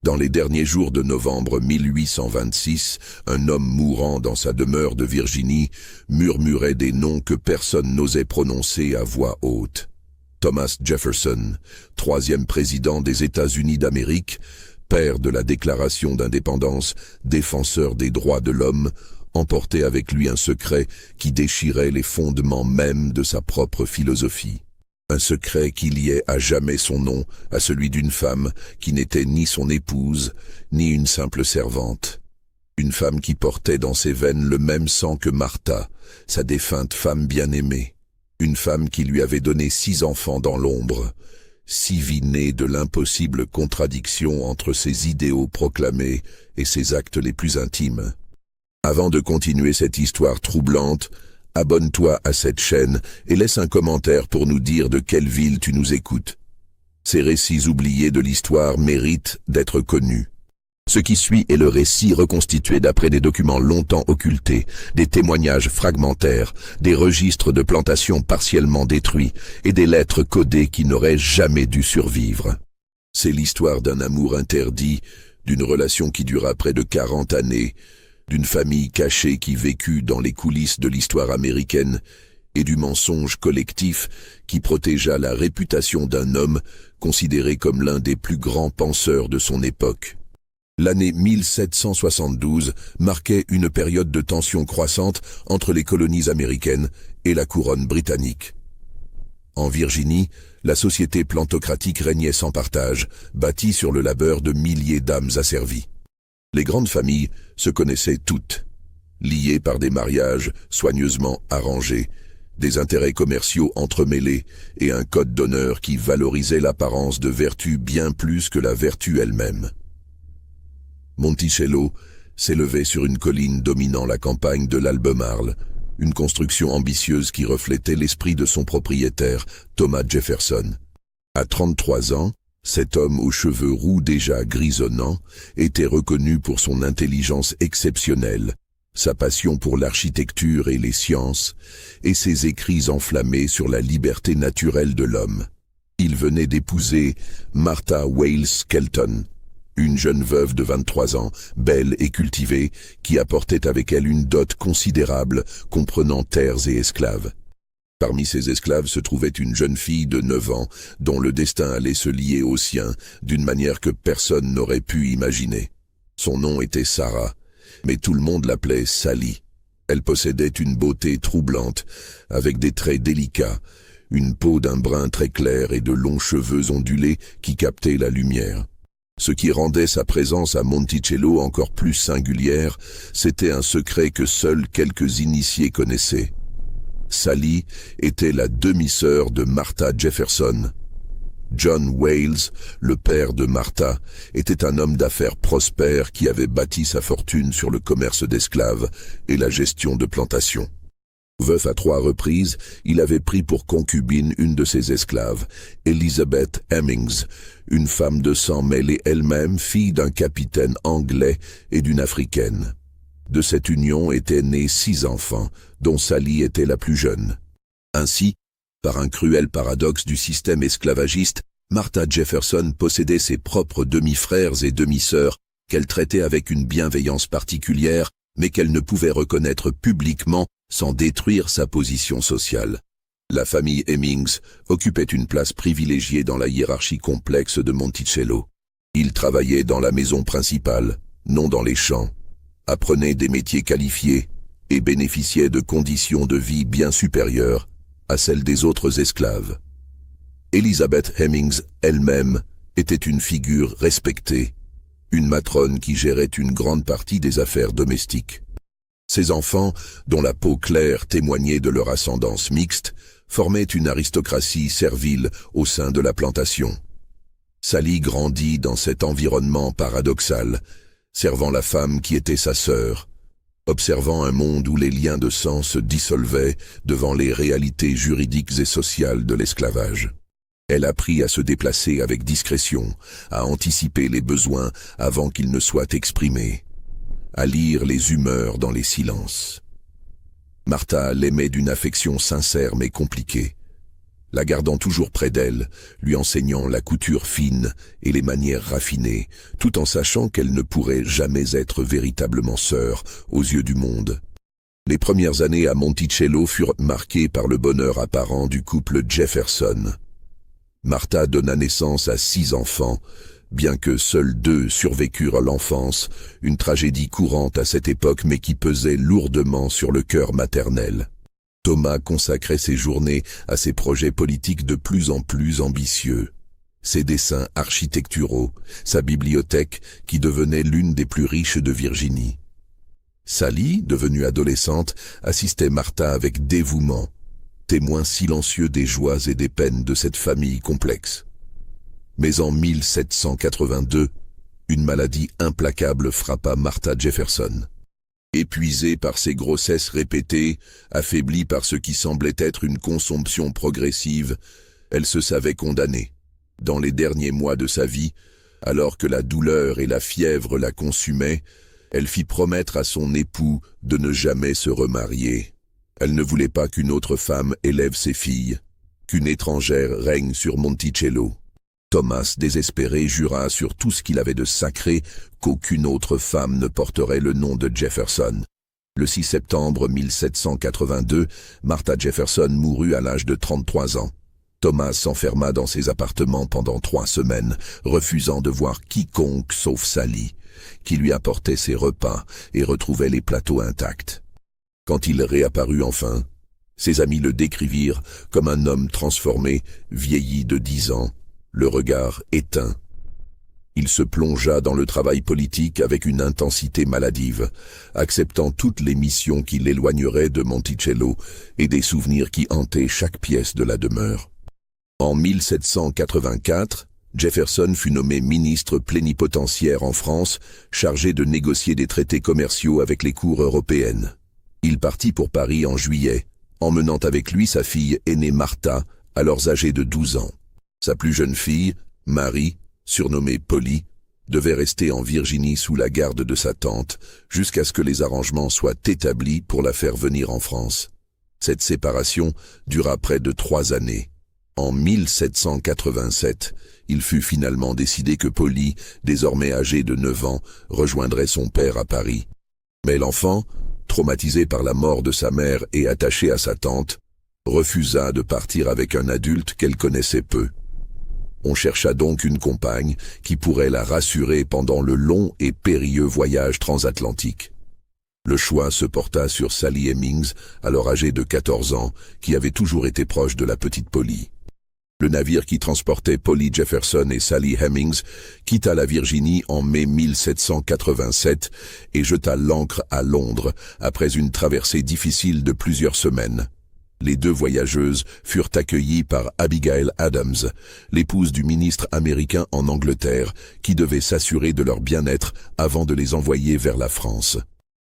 Dans les derniers jours de novembre 1826, un homme mourant dans sa demeure de Virginie murmurait des noms que personne n'osait prononcer à voix haute. Thomas Jefferson, troisième président des États-Unis d'Amérique, père de la Déclaration d'indépendance, défenseur des droits de l'homme, emportait avec lui un secret qui déchirait les fondements mêmes de sa propre philosophie. Un secret qui liait à jamais son nom à celui d'une femme qui n'était ni son épouse, ni une simple servante. Une femme qui portait dans ses veines le même sang que Martha, sa défunte femme bien-aimée. Une femme qui lui avait donné 6 enfants dans l'ombre, 6 vies nées de l'impossible contradiction entre ses idéaux proclamés et ses actes les plus intimes. Avant de continuer cette histoire troublante, abonne-toi à cette chaîne et laisse un commentaire pour nous dire de quelle ville tu nous écoutes. Ces récits oubliés de l'histoire méritent d'être connus. Ce qui suit est le récit reconstitué d'après des documents longtemps occultés, des témoignages fragmentaires, des registres de plantations partiellement détruits et des lettres codées qui n'auraient jamais dû survivre. C'est l'histoire d'un amour interdit, d'une relation qui dura près de 40 années, d'une famille cachée qui vécut dans les coulisses de l'histoire américaine et du mensonge collectif qui protégea la réputation d'un homme considéré comme l'un des plus grands penseurs de son époque. L'année 1772 marquait une période de tension croissante entre les colonies américaines et la couronne britannique. En Virginie, la société plantocratique régnait sans partage, bâtie sur le labeur de milliers d'âmes asservies. Les grandes familles se connaissaient toutes, liées par des mariages soigneusement arrangés, des intérêts commerciaux entremêlés et un code d'honneur qui valorisait l'apparence de vertu bien plus que la vertu elle-même. Monticello s'élevait sur une colline dominant la campagne de l'Albemarle, une construction ambitieuse qui reflétait l'esprit de son propriétaire, Thomas Jefferson. À 33 ans, cet homme aux cheveux roux déjà grisonnants était reconnu pour son intelligence exceptionnelle, sa passion pour l'architecture et les sciences, et ses écrits enflammés sur la liberté naturelle de l'homme. Il venait d'épouser Martha Wales Skelton, une jeune veuve de 23 ans, belle et cultivée, qui apportait avec elle une dot considérable, comprenant terres et esclaves. Parmi ces esclaves se trouvait une jeune fille de 9 ans, dont le destin allait se lier au sien, d'une manière que personne n'aurait pu imaginer. Son nom était Sarah, mais tout le monde l'appelait Sally. Elle possédait une beauté troublante, avec des traits délicats, une peau d'un brun très clair et de longs cheveux ondulés qui captaient la lumière. Ce qui rendait sa présence à Monticello encore plus singulière, c'était un secret que seuls quelques initiés connaissaient. Sally était la demi-sœur de Martha Jefferson. John Wales, le père de Martha, était un homme d'affaires prospère qui avait bâti sa fortune sur le commerce d'esclaves et la gestion de plantations. Veuf à 3 reprises, il avait pris pour concubine une de ses esclaves, Elizabeth Hemings, une femme de sang mêlée elle-même, fille d'un capitaine anglais et d'une africaine. De cette union étaient nés 6 enfants, dont Sally était la plus jeune. Ainsi, par un cruel paradoxe du système esclavagiste, Martha Jefferson possédait ses propres demi-frères et demi-sœurs qu'elle traitait avec une bienveillance particulière, mais qu'elle ne pouvait reconnaître publiquement sans détruire sa position sociale. La famille Hemings occupait une place privilégiée dans la hiérarchie complexe de Monticello. Ils travaillaient dans la maison principale, non dans les champs, apprenaient des métiers qualifiés et bénéficiaient de conditions de vie bien supérieures à celles des autres esclaves. Elizabeth Hemings elle-même était une figure respectée, une matrone qui gérait une grande partie des affaires domestiques. Ses enfants, dont la peau claire témoignait de leur ascendance mixte, formaient une aristocratie servile au sein de la plantation. Sally grandit dans cet environnement paradoxal, servant la femme qui était sa sœur, observant un monde où les liens de sang se dissolvaient devant les réalités juridiques et sociales de l'esclavage. Elle apprit à se déplacer avec discrétion, à anticiper les besoins avant qu'ils ne soient exprimés, à lire les humeurs dans les silences. Martha l'aimait d'une affection sincère mais compliquée. la gardant toujours près d'elle, lui enseignant la couture fine et les manières raffinées, tout en sachant qu'elle ne pourrait jamais être véritablement sœur aux yeux du monde. Les premières années à Monticello furent marquées par le bonheur apparent du couple Jefferson. Martha donna naissance à 6 enfants, bien que seuls 2 survécurent à l'enfance, une tragédie courante à cette époque mais qui pesait lourdement sur le cœur maternel. Thomas consacrait ses journées à ses projets politiques de plus en plus ambitieux. Ses dessins architecturaux, sa bibliothèque qui devenait l'une des plus riches de Virginie. Sally, devenue adolescente, assistait Martha avec dévouement, témoin silencieux des joies et des peines de cette famille complexe. Mais en 1782, une maladie implacable frappa Martha Jefferson. Épuisée par ses grossesses répétées, affaiblie par ce qui semblait être une consomption progressive, elle se savait condamnée. Dans les derniers mois de sa vie, alors que la douleur et la fièvre la consumaient, elle fit promettre à son époux de ne jamais se remarier. Elle ne voulait pas qu'une autre femme élève ses filles, qu'une étrangère règne sur Monticello. Thomas, désespéré, jura sur tout ce qu'il avait de sacré qu'aucune autre femme ne porterait le nom de Jefferson. Le 6 septembre 1782, Martha Jefferson mourut à l'âge de 33 ans. Thomas s'enferma dans ses appartements pendant 3 semaines, refusant de voir quiconque sauf Sally, qui lui apportait ses repas et retrouvait les plateaux intacts. Quand il réapparut enfin, ses amis le décrivirent comme un homme transformé, vieilli de 10 ans, le regard éteint. Il se plongea dans le travail politique avec une intensité maladive, acceptant toutes les missions qui l'éloigneraient de Monticello et des souvenirs qui hantaient chaque pièce de la demeure. En 1784, Jefferson fut nommé ministre plénipotentiaire en France, chargé de négocier des traités commerciaux avec les cours européennes. Il partit pour Paris en juillet, emmenant avec lui sa fille aînée Martha, alors âgée de 12 ans. Sa plus jeune fille, Marie, surnommée Polly, devait rester en Virginie sous la garde de sa tante, jusqu'à ce que les arrangements soient établis pour la faire venir en France. Cette séparation dura près de 3 années. En 1787, il fut finalement décidé que Polly, désormais âgée de 9 ans, rejoindrait son père à Paris. Mais l'enfant, traumatisé par la mort de sa mère et attaché à sa tante, refusa de partir avec un adulte qu'elle connaissait peu. On chercha donc une compagne qui pourrait la rassurer pendant le long et périlleux voyage transatlantique. Le choix se porta sur Sally Hemings, alors âgée de 14 ans, qui avait toujours été proche de la petite Polly. Le navire qui transportait Polly Jefferson et Sally Hemings quitta la Virginie en mai 1787 et jeta l'ancre à Londres après une traversée difficile de plusieurs semaines. Les 2 voyageuses furent accueillies par Abigail Adams, l'épouse du ministre américain en Angleterre, qui devait s'assurer de leur bien-être avant de les envoyer vers la France.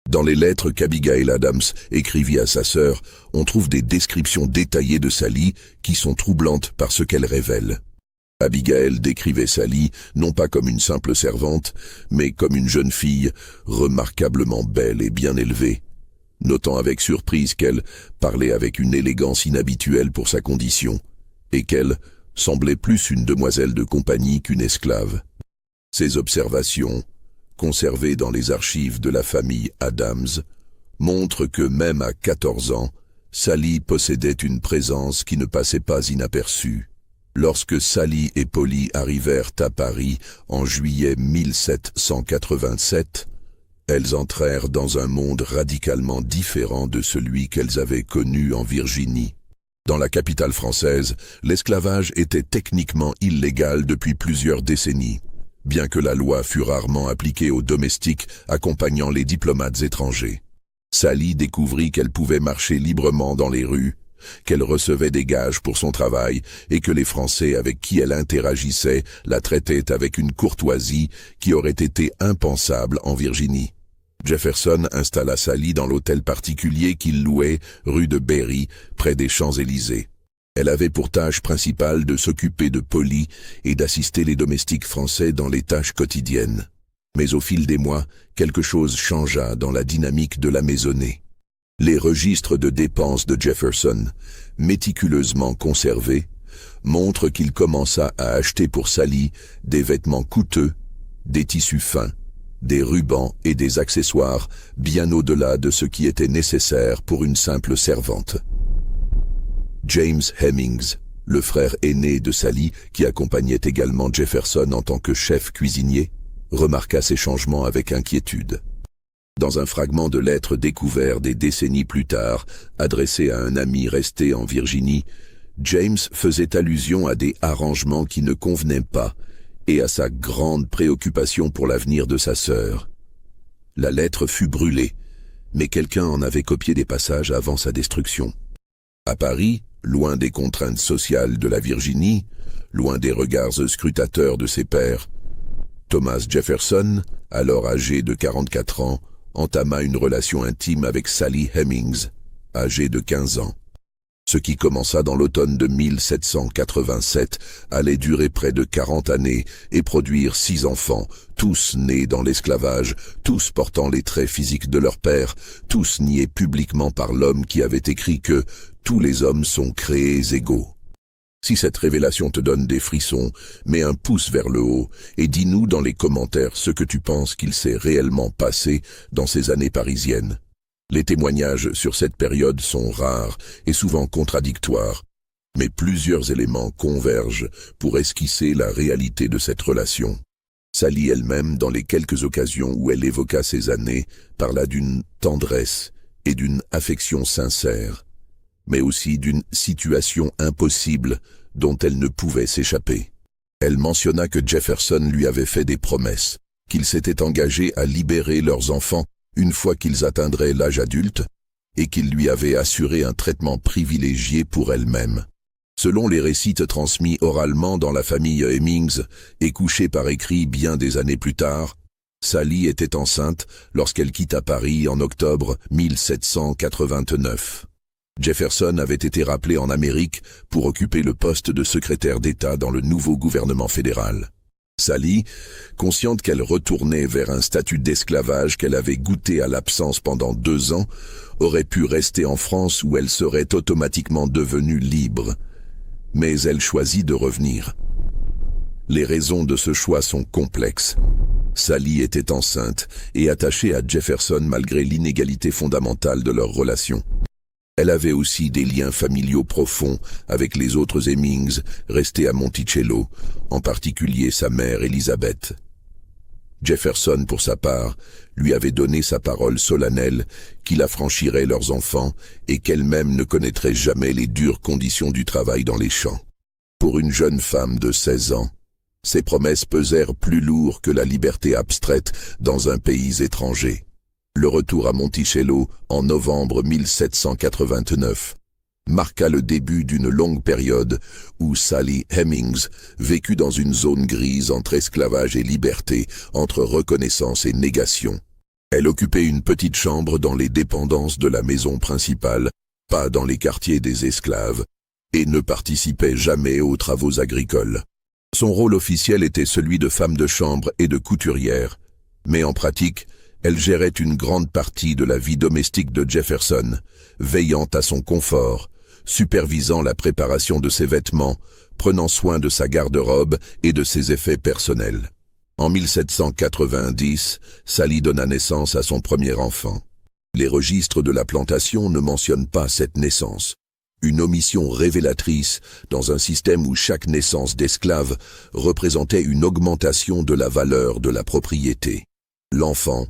Dans les lettres qu'Abigail Adams écrivit à sa sœur, on trouve des descriptions détaillées de Sally qui sont troublantes par ce qu'elle révèle. Abigail décrivait Sally non pas comme une simple servante, mais comme une jeune fille remarquablement belle et bien élevée, notant avec surprise qu'elle parlait avec une élégance inhabituelle pour sa condition, et qu'elle semblait plus une demoiselle de compagnie qu'une esclave. Ces observations, conservées dans les archives de la famille Adams, montrent que même à 14 ans, Sally possédait une présence qui ne passait pas inaperçue. Lorsque Sally et Polly arrivèrent à Paris en juillet 1787, elles entrèrent dans un monde radicalement différent de celui qu'elles avaient connu en Virginie. Dans la capitale française, l'esclavage était techniquement illégal depuis plusieurs décennies, bien que la loi fût rarement appliquée aux domestiques accompagnant les diplomates étrangers. Sally découvrit qu'elle pouvait marcher librement dans les rues, qu'elle recevait des gages pour son travail et que les Français avec qui elle interagissait la traitaient avec une courtoisie qui aurait été impensable en Virginie. Jefferson installa Sally dans l'hôtel particulier qu'il louait rue de Berry, près des Champs-Élysées. Elle avait pour tâche principale de s'occuper de Polly et d'assister les domestiques français dans les tâches quotidiennes. Mais au fil des mois, quelque chose changea dans la dynamique de la maisonnée. Les registres de dépenses de Jefferson, méticuleusement conservés, montrent qu'il commença à acheter pour Sally des vêtements coûteux, des tissus fins, des rubans et des accessoires bien au-delà de ce qui était nécessaire pour une simple servante. James Hemings, le frère aîné de Sally, qui accompagnait également Jefferson en tant que chef cuisinier, remarqua ces changements avec inquiétude. Dans un fragment de lettre découvert des décennies plus tard, adressé à un ami resté en Virginie, James faisait allusion à des arrangements qui ne convenaient pas et à sa grande préoccupation pour l'avenir de sa sœur. La lettre fut brûlée, mais quelqu'un en avait copié des passages avant sa destruction. À Paris, loin des contraintes sociales de la Virginie, loin des regards scrutateurs de ses pairs, Thomas Jefferson, alors âgé de 44 ans, entama une relation intime avec Sally Hemings, âgée de 15 ans. Ce qui commença dans l'automne de 1787 allait durer près de 40 années et produire 6 enfants, tous nés dans l'esclavage, tous portant les traits physiques de leur père, tous niés publiquement par l'homme qui avait écrit que « tous les hommes sont créés égaux ». Si cette révélation te donne des frissons, mets un pouce vers le haut et dis-nous dans les commentaires ce que tu penses qu'il s'est réellement passé dans ces années parisiennes. Les témoignages sur cette période sont rares et souvent contradictoires, mais plusieurs éléments convergent pour esquisser la réalité de cette relation. Sally elle-même, dans les quelques occasions où elle évoqua ces années, parla d'une tendresse et d'une affection sincère, mais aussi d'une situation impossible dont elle ne pouvait s'échapper. Elle mentionna que Jefferson lui avait fait des promesses, qu'il s'était engagé à libérer leurs enfants une fois qu'ils atteindraient l'âge adulte, et qu'il lui avait assuré un traitement privilégié pour elle-même. Selon les récits transmis oralement dans la famille Hemings et couchés par écrit bien des années plus tard, Sally était enceinte lorsqu'elle quitta Paris en octobre 1789. Jefferson avait été rappelé en Amérique pour occuper le poste de secrétaire d'État dans le nouveau gouvernement fédéral. Sally, consciente qu'elle retournait vers un statut d'esclavage qu'elle avait goûté à l'absence pendant 2 ans, aurait pu rester en France où elle serait automatiquement devenue libre. Mais elle choisit de revenir. Les raisons de ce choix sont complexes. Sally était enceinte et attachée à Jefferson malgré l'inégalité fondamentale de leur relation. Elle avait aussi des liens familiaux profonds avec les autres Hemings restés à Monticello, en particulier sa mère Elizabeth. Jefferson, pour sa part, lui avait donné sa parole solennelle qu'il affranchirait leurs enfants et qu'elle-même ne connaîtrait jamais les dures conditions du travail dans les champs. Pour une jeune femme de 16 ans, ces promesses pesèrent plus lourd que la liberté abstraite dans un pays étranger. Le retour à Monticello en novembre 1789 marqua le début d'une longue période où Sally Hemings vécut dans une zone grise entre esclavage et liberté, entre reconnaissance et négation. Elle occupait une petite chambre dans les dépendances de la maison principale, pas dans les quartiers des esclaves, et ne participait jamais aux travaux agricoles. Son rôle officiel était celui de femme de chambre et de couturière, mais en pratique, elle gérait une grande partie de la vie domestique de Jefferson, veillant à son confort, supervisant la préparation de ses vêtements, prenant soin de sa garde-robe et de ses effets personnels. En 1790, Sally donna naissance à son premier enfant. Les registres de la plantation ne mentionnent pas cette naissance. Une omission révélatrice dans un système où chaque naissance d'esclave représentait une augmentation de la valeur de la propriété. L'enfant,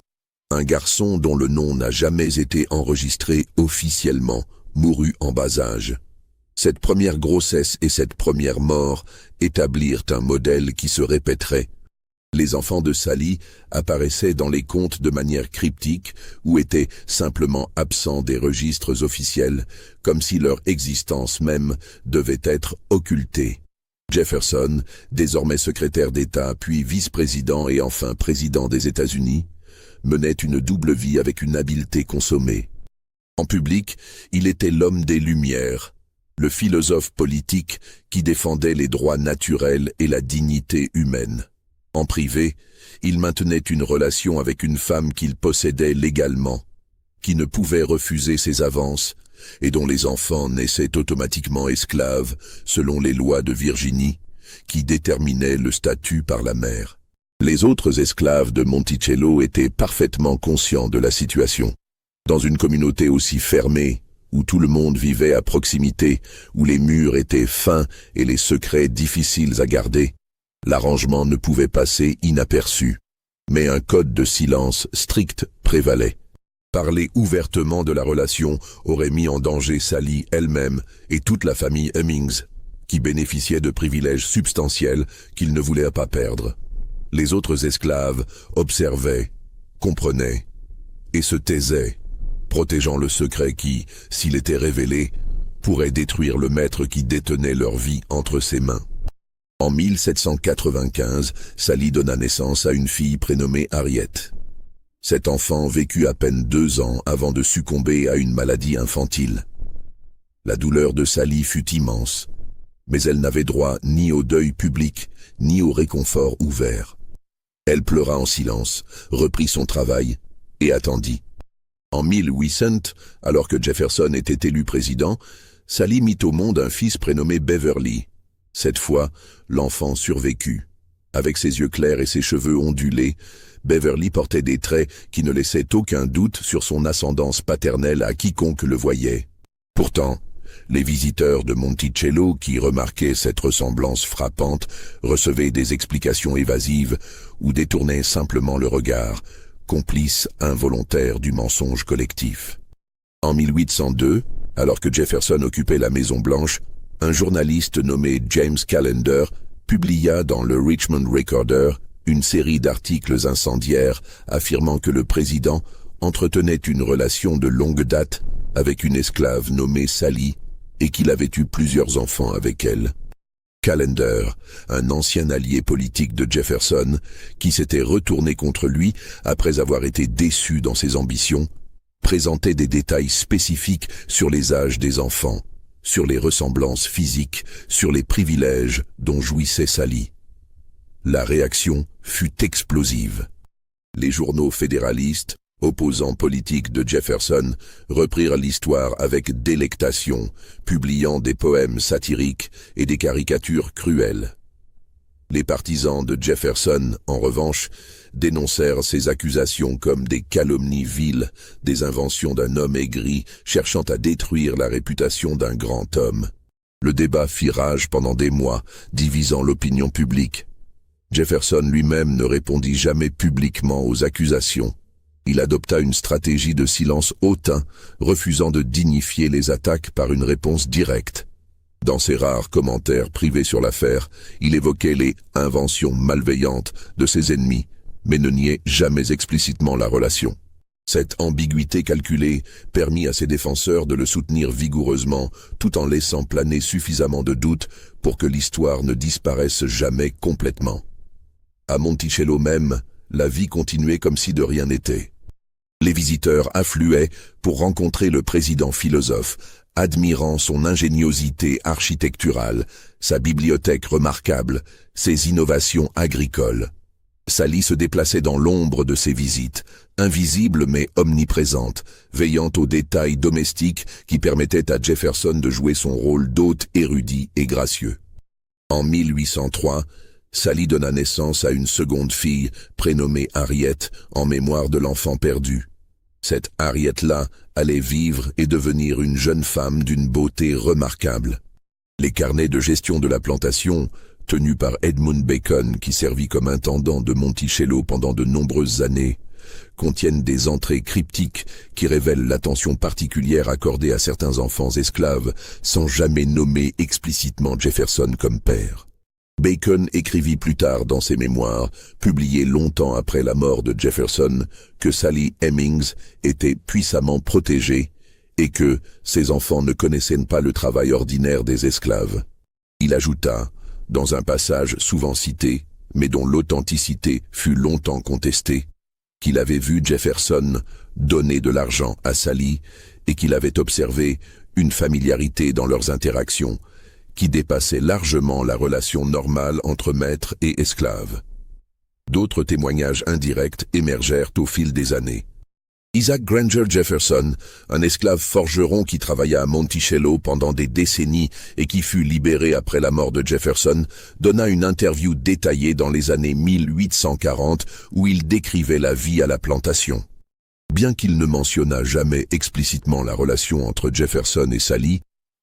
un garçon dont le nom n'a jamais été enregistré officiellement, mourut en bas âge. Cette première grossesse et cette première mort établirent un modèle qui se répéterait. Les enfants de Sally apparaissaient dans les contes de manière cryptique ou étaient simplement absents des registres officiels, comme si leur existence même devait être occultée. Jefferson, désormais secrétaire d'État puis vice-président et enfin président des États-Unis, menait une double vie avec une habileté consommée. En public, il était l'homme des Lumières, le philosophe politique qui défendait les droits naturels et la dignité humaine. En privé, il maintenait une relation avec une femme qu'il possédait légalement, qui ne pouvait refuser ses avances et dont les enfants naissaient automatiquement esclaves selon les lois de Virginie, qui déterminaient le statut par la mère. Les autres esclaves de Monticello étaient parfaitement conscients de la situation. Dans une communauté aussi fermée, où tout le monde vivait à proximité, où les murs étaient fins et les secrets difficiles à garder, l'arrangement ne pouvait passer inaperçu. Mais un code de silence strict prévalait. Parler ouvertement de la relation aurait mis en danger Sally elle-même et toute la famille Hemmings, qui bénéficiait de privilèges substantiels qu'ils ne voulaient pas perdre. Les autres esclaves observaient, comprenaient et se taisaient, protégeant le secret qui, s'il était révélé, pourrait détruire le maître qui détenait leur vie entre ses mains. En 1795, Sally donna naissance à une fille prénommée Harriet. Cet enfant vécut à peine 2 ans avant de succomber à une maladie infantile. La douleur de Sally fut immense, mais elle n'avait droit ni au deuil public, ni au réconfort ouvert. Elle pleura en silence, reprit son travail et attendit. En 1800, alors que Jefferson était élu président, Sally mit au monde un fils prénommé Beverly. Cette fois, l'enfant survécut. Avec ses yeux clairs et ses cheveux ondulés, Beverly portait des traits qui ne laissaient aucun doute sur son ascendance paternelle à quiconque le voyait. Pourtant, les visiteurs de Monticello, qui remarquaient cette ressemblance frappante, recevaient des explications évasives ou détournaient simplement le regard, complices involontaires du mensonge collectif. En 1802, alors que Jefferson occupait la Maison-Blanche, un journaliste nommé James Callender publia dans le Richmond Recorder une série d'articles incendiaires affirmant que le président entretenait une relation de longue date avec une esclave nommée Sally et qu'il avait eu plusieurs enfants avec elle. Callender, un ancien allié politique de Jefferson, qui s'était retourné contre lui après avoir été déçu dans ses ambitions, présentait des détails spécifiques sur les âges des enfants, sur les ressemblances physiques, sur les privilèges dont jouissait Sally. La réaction fut explosive. Les journaux fédéralistes, opposants politiques de Jefferson, reprirent l'histoire avec délectation, publiant des poèmes satiriques et des caricatures cruelles. Les partisans de Jefferson, en revanche, dénoncèrent ces accusations comme des calomnies viles, des inventions d'un homme aigri cherchant à détruire la réputation d'un grand homme. Le débat fit rage pendant des mois, divisant l'opinion publique. Jefferson lui-même ne répondit jamais publiquement aux accusations. Il adopta une stratégie de silence hautain, refusant de dignifier les attaques par une réponse directe. Dans ses rares commentaires privés sur l'affaire, il évoquait les « inventions malveillantes » de ses ennemis, mais ne niait jamais explicitement la relation. Cette ambiguïté calculée permit à ses défenseurs de le soutenir vigoureusement, tout en laissant planer suffisamment de doutes pour que l'histoire ne disparaisse jamais complètement. À Monticello même, la vie continuait comme si de rien n'était. Les visiteurs affluaient pour rencontrer le président philosophe, admirant son ingéniosité architecturale, sa bibliothèque remarquable, ses innovations agricoles. Sally se déplaçait dans l'ombre de ses visites, invisible mais omniprésente, veillant aux détails domestiques qui permettaient à Jefferson de jouer son rôle d'hôte érudit et gracieux. En 1803, Sally donna naissance à une seconde fille, prénommée Harriet, en mémoire de l'enfant perdu. Cette Harriet-là allait vivre et devenir une jeune femme d'une beauté remarquable. Les carnets de gestion de la plantation, tenus par Edmund Bacon, qui servit comme intendant de Monticello pendant de nombreuses années, contiennent des entrées cryptiques qui révèlent l'attention particulière accordée à certains enfants esclaves, sans jamais nommer explicitement Jefferson comme père. Bacon écrivit plus tard dans ses mémoires, publiés longtemps après la mort de Jefferson, que Sally Hemings était puissamment protégée et que ses enfants ne connaissaient pas le travail ordinaire des esclaves. Il ajouta, dans un passage souvent cité, mais dont l'authenticité fut longtemps contestée, qu'il avait vu Jefferson donner de l'argent à Sally et qu'il avait observé une familiarité dans leurs interactions, qui dépassait largement la relation normale entre maître et esclave. D'autres témoignages indirects émergèrent au fil des années. Isaac Granger Jefferson, un esclave forgeron qui travailla à Monticello pendant des décennies et qui fut libéré après la mort de Jefferson, donna une interview détaillée dans les années 1840 où il décrivait la vie à la plantation. Bien qu'il ne mentionna jamais explicitement la relation entre Jefferson et Sally,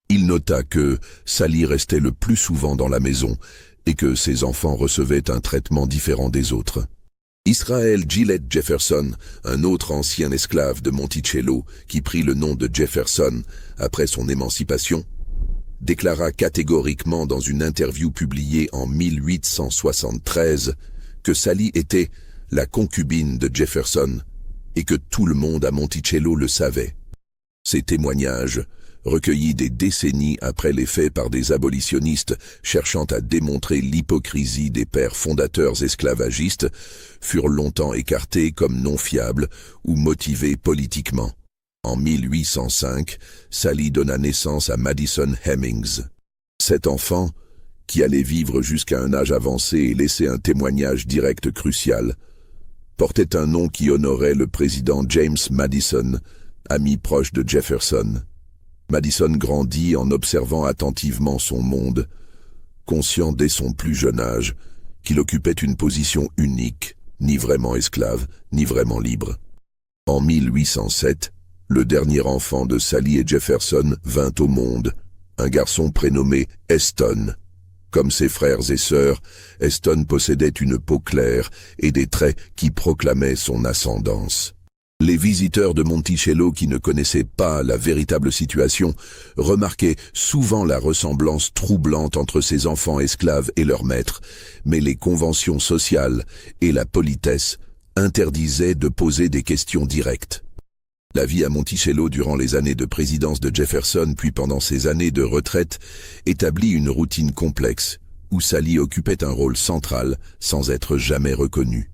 il nota que Sally restait le plus souvent dans la maison et que ses enfants recevaient un traitement différent des autres. Israel Gillette Jefferson, un autre ancien esclave de Monticello qui prit le nom de Jefferson après son émancipation, déclara catégoriquement dans une interview publiée en 1873 que Sally était la concubine de Jefferson et que tout le monde à Monticello le savait. Ces témoignages, recueillis des décennies après les faits par des abolitionnistes cherchant à démontrer l'hypocrisie des pères fondateurs esclavagistes, furent longtemps écartés comme non fiables ou motivés politiquement. En 1805, Sally donna naissance à Madison Hemmings. Cet enfant, qui allait vivre jusqu'à un âge avancé et laisser un témoignage direct crucial, portait un nom qui honorait le président James Madison, ami proche de Jefferson. Madison grandit en observant attentivement son monde, conscient dès son plus jeune âge qu'il occupait une position unique, ni vraiment esclave, ni vraiment libre. En 1807, le dernier enfant de Sally et Jefferson vint au monde, un garçon prénommé Eston. Comme ses frères et sœurs, Eston possédait une peau claire et des traits qui proclamaient son ascendance. Les visiteurs de Monticello qui ne connaissaient pas la véritable situation remarquaient souvent la ressemblance troublante entre ces enfants esclaves et leurs maîtres, mais les conventions sociales et la politesse interdisaient de poser des questions directes. La vie à Monticello durant les années de présidence de Jefferson puis pendant ses années de retraite établit une routine complexe où Sally occupait un rôle central sans être jamais reconnue.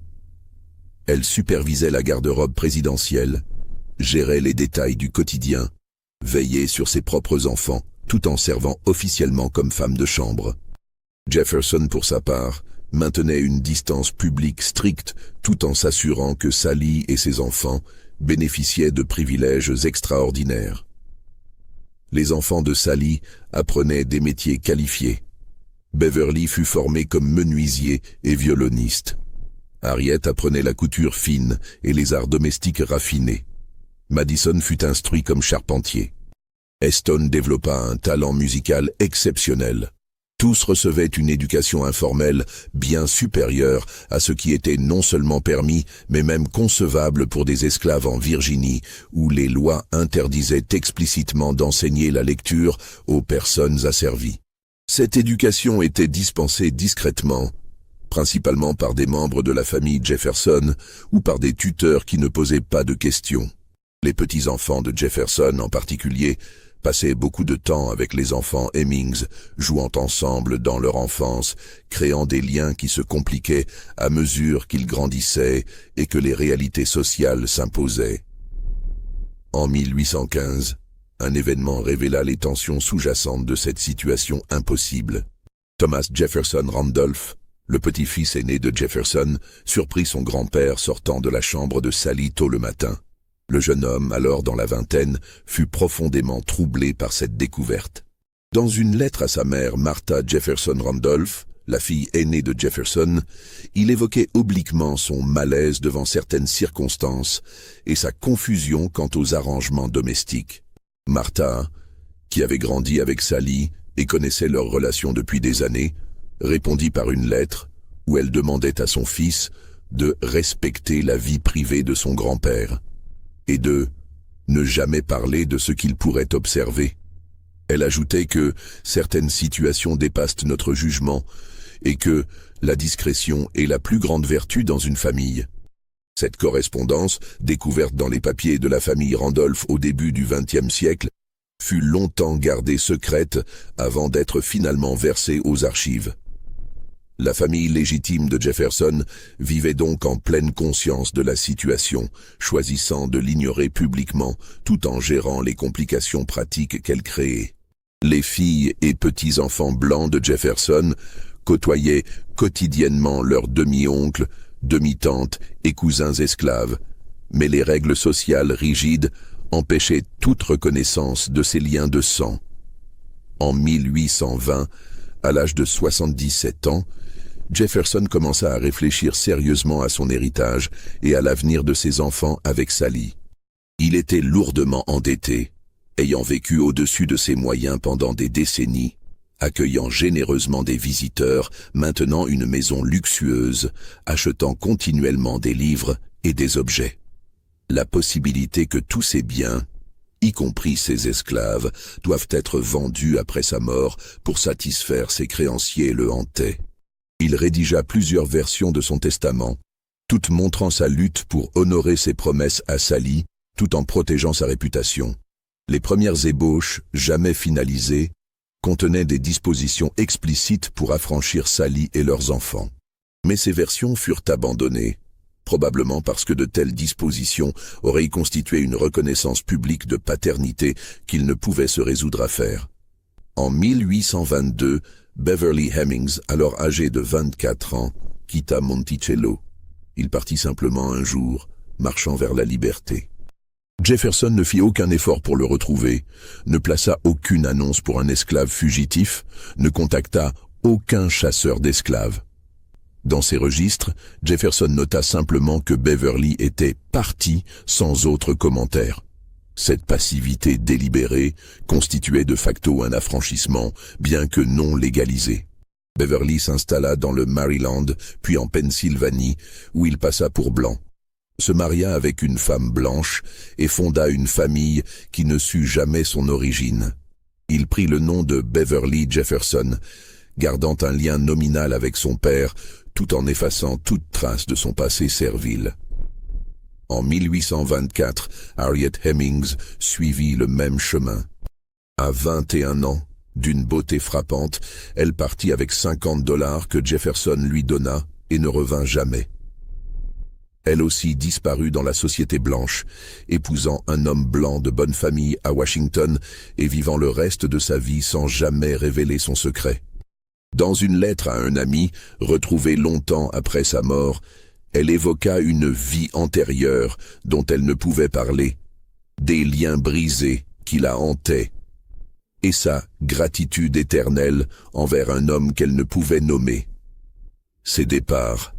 Elle supervisait la garde-robe présidentielle, gérait les détails du quotidien, veillait sur ses propres enfants, tout en servant officiellement comme femme de chambre. Jefferson, pour sa part, maintenait une distance publique stricte tout en s'assurant que Sally et ses enfants bénéficiaient de privilèges extraordinaires. Les enfants de Sally apprenaient des métiers qualifiés. Beverly fut formé comme menuisier et violoniste. Harriet apprenait la couture fine et les arts domestiques raffinés. Madison fut instruit comme charpentier. Eston développa un talent musical exceptionnel. Tous recevaient une éducation informelle bien supérieure à ce qui était non seulement permis, mais même concevable pour des esclaves en Virginie, où les lois interdisaient explicitement d'enseigner la lecture aux personnes asservies. Cette éducation était dispensée discrètement, principalement par des membres de la famille Jefferson ou par des tuteurs qui ne posaient pas de questions. Les petits-enfants de Jefferson en particulier passaient beaucoup de temps avec les enfants Hemmings, jouant ensemble dans leur enfance, créant des liens qui se compliquaient à mesure qu'ils grandissaient et que les réalités sociales s'imposaient. En 1815, un événement révéla les tensions sous-jacentes de cette situation impossible. Thomas Jefferson Randolph, le petit-fils aîné de Jefferson, surprit son grand-père sortant de la chambre de Sally tôt le matin. Le jeune homme, alors dans la vingtaine, fut profondément troublé par cette découverte. Dans une lettre à sa mère Martha Jefferson Randolph, la fille aînée de Jefferson, il évoquait obliquement son malaise devant certaines circonstances et sa confusion quant aux arrangements domestiques. Martha, qui avait grandi avec Sally et connaissait leur relation depuis des années, répondit par une lettre où elle demandait à son fils de respecter la vie privée de son grand-père et de ne jamais parler de ce qu'il pourrait observer. Elle ajoutait que certaines situations dépassent notre jugement et que la discrétion est la plus grande vertu dans une famille. Cette correspondance, découverte dans les papiers de la famille Randolph au début du XXe siècle, fut longtemps gardée secrète avant d'être finalement versée aux archives. La famille légitime de Jefferson vivait donc en pleine conscience de la situation, choisissant de l'ignorer publiquement tout en gérant les complications pratiques qu'elle créait. Les filles et petits-enfants blancs de Jefferson côtoyaient quotidiennement leurs demi-oncles, demi-tantes et cousins esclaves, Mais les règles sociales rigides empêchaient toute reconnaissance de ces liens de sang. En 1820, à l'âge de 77 ans, Jefferson commença à réfléchir sérieusement à son héritage et à l'avenir de ses enfants avec Sally. Il était lourdement endetté, ayant vécu au-dessus de ses moyens pendant des décennies, accueillant généreusement des visiteurs, maintenant une maison luxueuse, achetant continuellement des livres et des objets. La possibilité que tous ses biens, y compris ses esclaves, doivent être vendus après sa mort pour satisfaire ses créanciers le hantait. Il rédigea plusieurs versions de son testament, toutes montrant sa lutte pour honorer ses promesses à Sally, tout en protégeant sa réputation. Les premières ébauches, jamais finalisées, contenaient des dispositions explicites pour affranchir Sally et leurs enfants. Mais ces versions furent abandonnées, probablement parce que de telles dispositions auraient constitué une reconnaissance publique de paternité qu'il ne pouvait se résoudre à faire. En 1822, Beverly Hemmings, alors âgé de 24 ans, quitta Monticello. Il partit simplement un jour, marchant vers la liberté. Jefferson ne fit aucun effort pour le retrouver, ne plaça aucune annonce pour un esclave fugitif, ne contacta aucun chasseur d'esclaves. Dans ses registres, Jefferson nota simplement que Beverly était parti sans autre commentaire. Cette passivité délibérée constituait de facto un affranchissement, bien que non légalisé. Beverly s'installa dans le Maryland, puis en Pennsylvanie, où il passa pour blanc. Se maria avec une femme blanche et fonda une famille qui ne sut jamais son origine. Il prit le nom de Beverly Jefferson, gardant un lien nominal avec son père, tout en effaçant toute trace de son passé servile. En 1824, Harriet Hemmings suivit le même chemin. À 21 ans, d'une beauté frappante, elle partit avec $50 que Jefferson lui donna et ne revint jamais. Elle aussi disparut dans la société blanche, épousant un homme blanc de bonne famille à Washington et vivant le reste de sa vie sans jamais révéler son secret. Dans une lettre à un ami, retrouvée longtemps après sa mort, elle évoqua une vie antérieure dont elle ne pouvait parler, des liens brisés qui la hantaient, et sa gratitude éternelle envers un homme qu'elle ne pouvait nommer. Ses départs,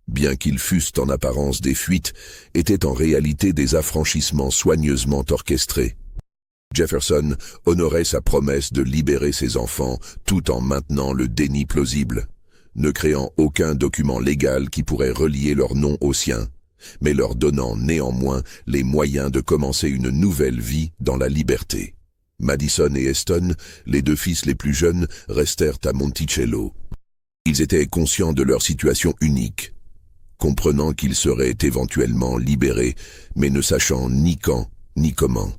bien qu'ils fussent en apparence des fuites, étaient en réalité des affranchissements soigneusement orchestrés. Jefferson honorait sa promesse de libérer ses enfants tout en maintenant le déni plausible, ne créant aucun document légal qui pourrait relier leur nom au sien, mais leur donnant néanmoins les moyens de commencer une nouvelle vie dans la liberté. Madison et Eston, les deux fils les plus jeunes, restèrent à Monticello. Ils étaient conscients de leur situation unique, comprenant qu'ils seraient éventuellement libérés, mais ne sachant ni quand ni comment.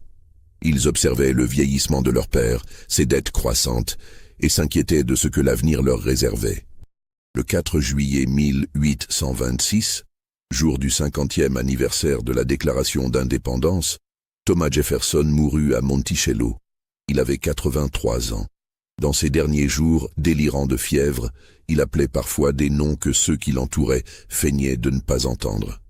Ils observaient le vieillissement de leur père, ses dettes croissantes, et s'inquiétaient de ce que l'avenir leur réservait. Le 4 juillet 1826, jour du 50e anniversaire de la déclaration d'indépendance, Thomas Jefferson mourut à Monticello. Il avait 83 ans. Dans ses derniers jours, délirant de fièvre, il appelait parfois des noms que ceux qui l'entouraient feignaient de ne pas entendre.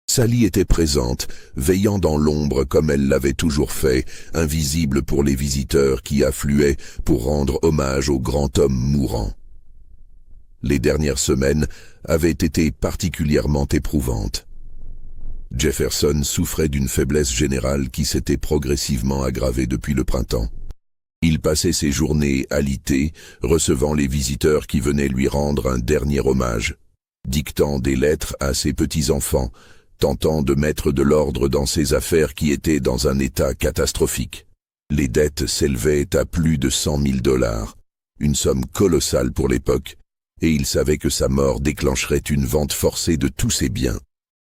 Sally était présente, veillant dans l'ombre comme elle l'avait toujours fait, invisible pour les visiteurs qui affluaient pour rendre hommage au grand homme mourant. Les dernières semaines avaient été particulièrement éprouvantes. Jefferson souffrait d'une faiblesse générale qui s'était progressivement aggravée depuis le printemps. Il passait ses journées alité, recevant les visiteurs qui venaient lui rendre un dernier hommage, dictant des lettres à ses petits-enfants, tentant de mettre de l'ordre dans ses affaires qui étaient dans un état catastrophique. Les dettes s'élevaient à plus de $100 000, une somme colossale pour l'époque, et il savait que sa mort déclencherait une vente forcée de tous ses biens.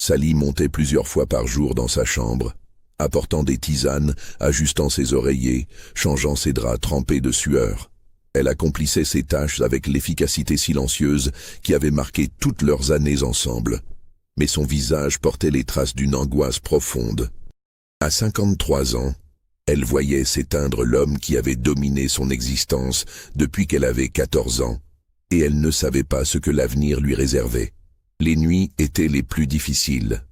Sally montait plusieurs fois par jour dans sa chambre, apportant des tisanes, ajustant ses oreillers, changeant ses draps trempés de sueur. Elle accomplissait ses tâches avec l'efficacité silencieuse qui avait marqué toutes leurs années ensemble. Mais son visage portait les traces d'une angoisse profonde. À 53 ans, elle voyait s'éteindre l'homme qui avait dominé son existence depuis qu'elle avait 14 ans, et elle ne savait pas ce que l'avenir lui réservait. Les nuits étaient les plus difficiles.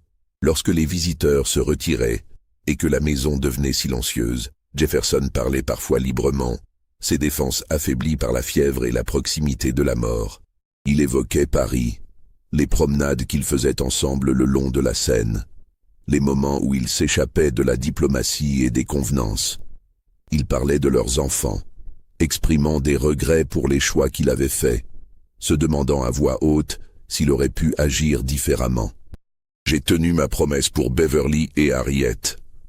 Lorsque les visiteurs se retiraient et que la maison devenait silencieuse, Jefferson parlait parfois librement, ses défenses affaiblies par la fièvre et la proximité de la mort. Il évoquait Paris, les promenades qu'ils faisaient ensemble le long de la Seine, les moments où ils s'échappaient de la diplomatie et des convenances. Il parlait de leurs enfants, exprimant des regrets pour les choix qu'il avait faits, se demandant à voix haute s'il aurait pu agir différemment. « J'ai tenu ma promesse pour Beverly et Harriet »,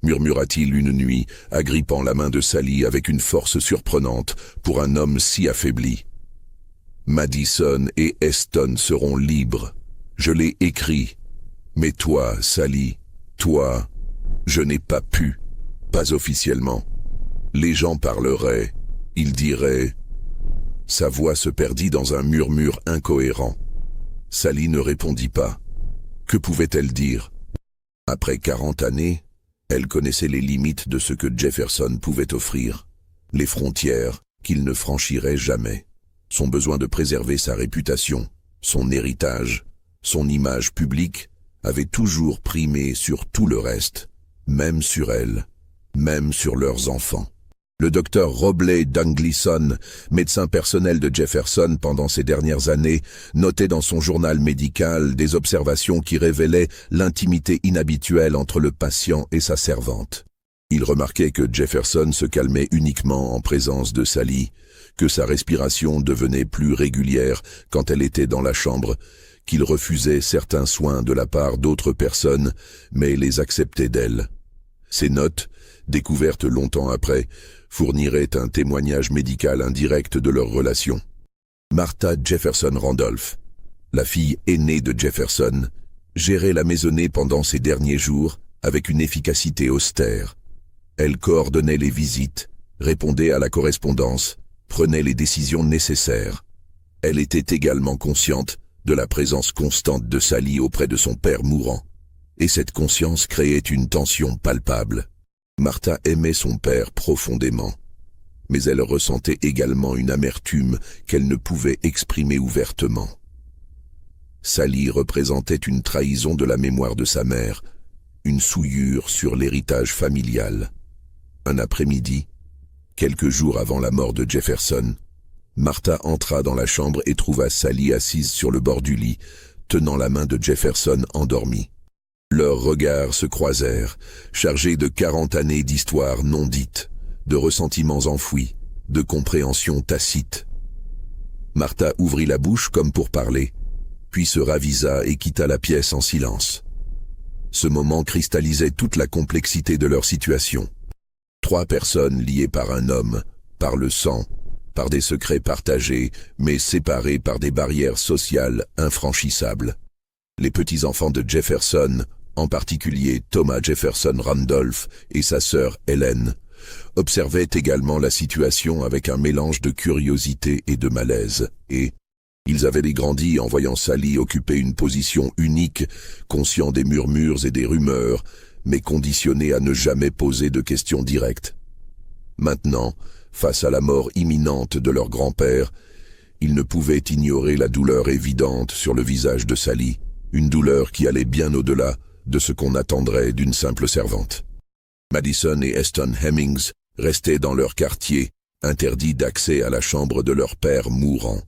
murmura-t-il une nuit, agrippant la main de Sally avec une force surprenante pour un homme si affaibli. « Madison et Eston seront libres. Je l'ai écrit. Mais toi, Sally, toi, je n'ai pas pu. Pas officiellement. Les gens parleraient. Ils diraient... » Sa voix se perdit dans un murmure incohérent. Sally ne répondit pas. Que pouvait-elle dire? Après 40 années, elle connaissait les limites de ce que Jefferson pouvait offrir, les frontières qu'il ne franchirait jamais, son besoin de préserver sa réputation, son héritage, son image publique avait toujours primé sur tout le reste, même sur elle, même sur leurs enfants. Le docteur Robley Dunglison, médecin personnel de Jefferson pendant ces dernières années, notait dans son journal médical des observations qui révélaient l'intimité inhabituelle entre le patient et sa servante. Il remarquait que Jefferson se calmait uniquement en présence de Sally, que sa respiration devenait plus régulière quand elle était dans la chambre, qu'il refusait certains soins de la part d'autres personnes, mais les acceptait d'elle. Ces notes, découvertes longtemps après, fournirait un témoignage médical indirect de leur relation. Martha Jefferson Randolph, la fille aînée de Jefferson, gérait la maisonnée pendant ces derniers jours avec une efficacité austère. Elle coordonnait les visites, répondait à la correspondance, prenait les décisions nécessaires. Elle était également consciente de la présence constante de Sally auprès de son père mourant, et cette conscience créait une tension palpable. Martha aimait son père profondément, mais elle ressentait également une amertume qu'elle ne pouvait exprimer ouvertement. Sally représentait une trahison de la mémoire de sa mère, une souillure sur l'héritage familial. Un après-midi, quelques jours avant la mort de Jefferson, Martha entra dans la chambre et trouva Sally assise sur le bord du lit, tenant la main de Jefferson endormi. Leurs regards se croisèrent, chargés de 40 années d'histoires non dites, de ressentiments enfouis, de compréhension tacite. Martha ouvrit la bouche comme pour parler, puis se ravisa et quitta la pièce en silence. Ce moment cristallisait toute la complexité de leur situation. 3 personnes liées par un homme, par le sang, par des secrets partagés, mais séparées par des barrières sociales infranchissables. Les petits-enfants de Jefferson, en particulier Thomas Jefferson Randolph et sa sœur Helen, observaient également la situation avec un mélange de curiosité et de malaise, et ils avaient grandi en voyant Sally occuper une position unique, conscient des murmures et des rumeurs, mais conditionnés à ne jamais poser de questions directes. Maintenant, face à la mort imminente de leur grand-père, ils ne pouvaient ignorer la douleur évidente sur le visage de Sally, une douleur qui allait bien au-delà de ce qu'on attendrait d'une simple servante. Madison et Eston Hemmings restaient dans leur quartier, interdits d'accès à la chambre de leur père mourant.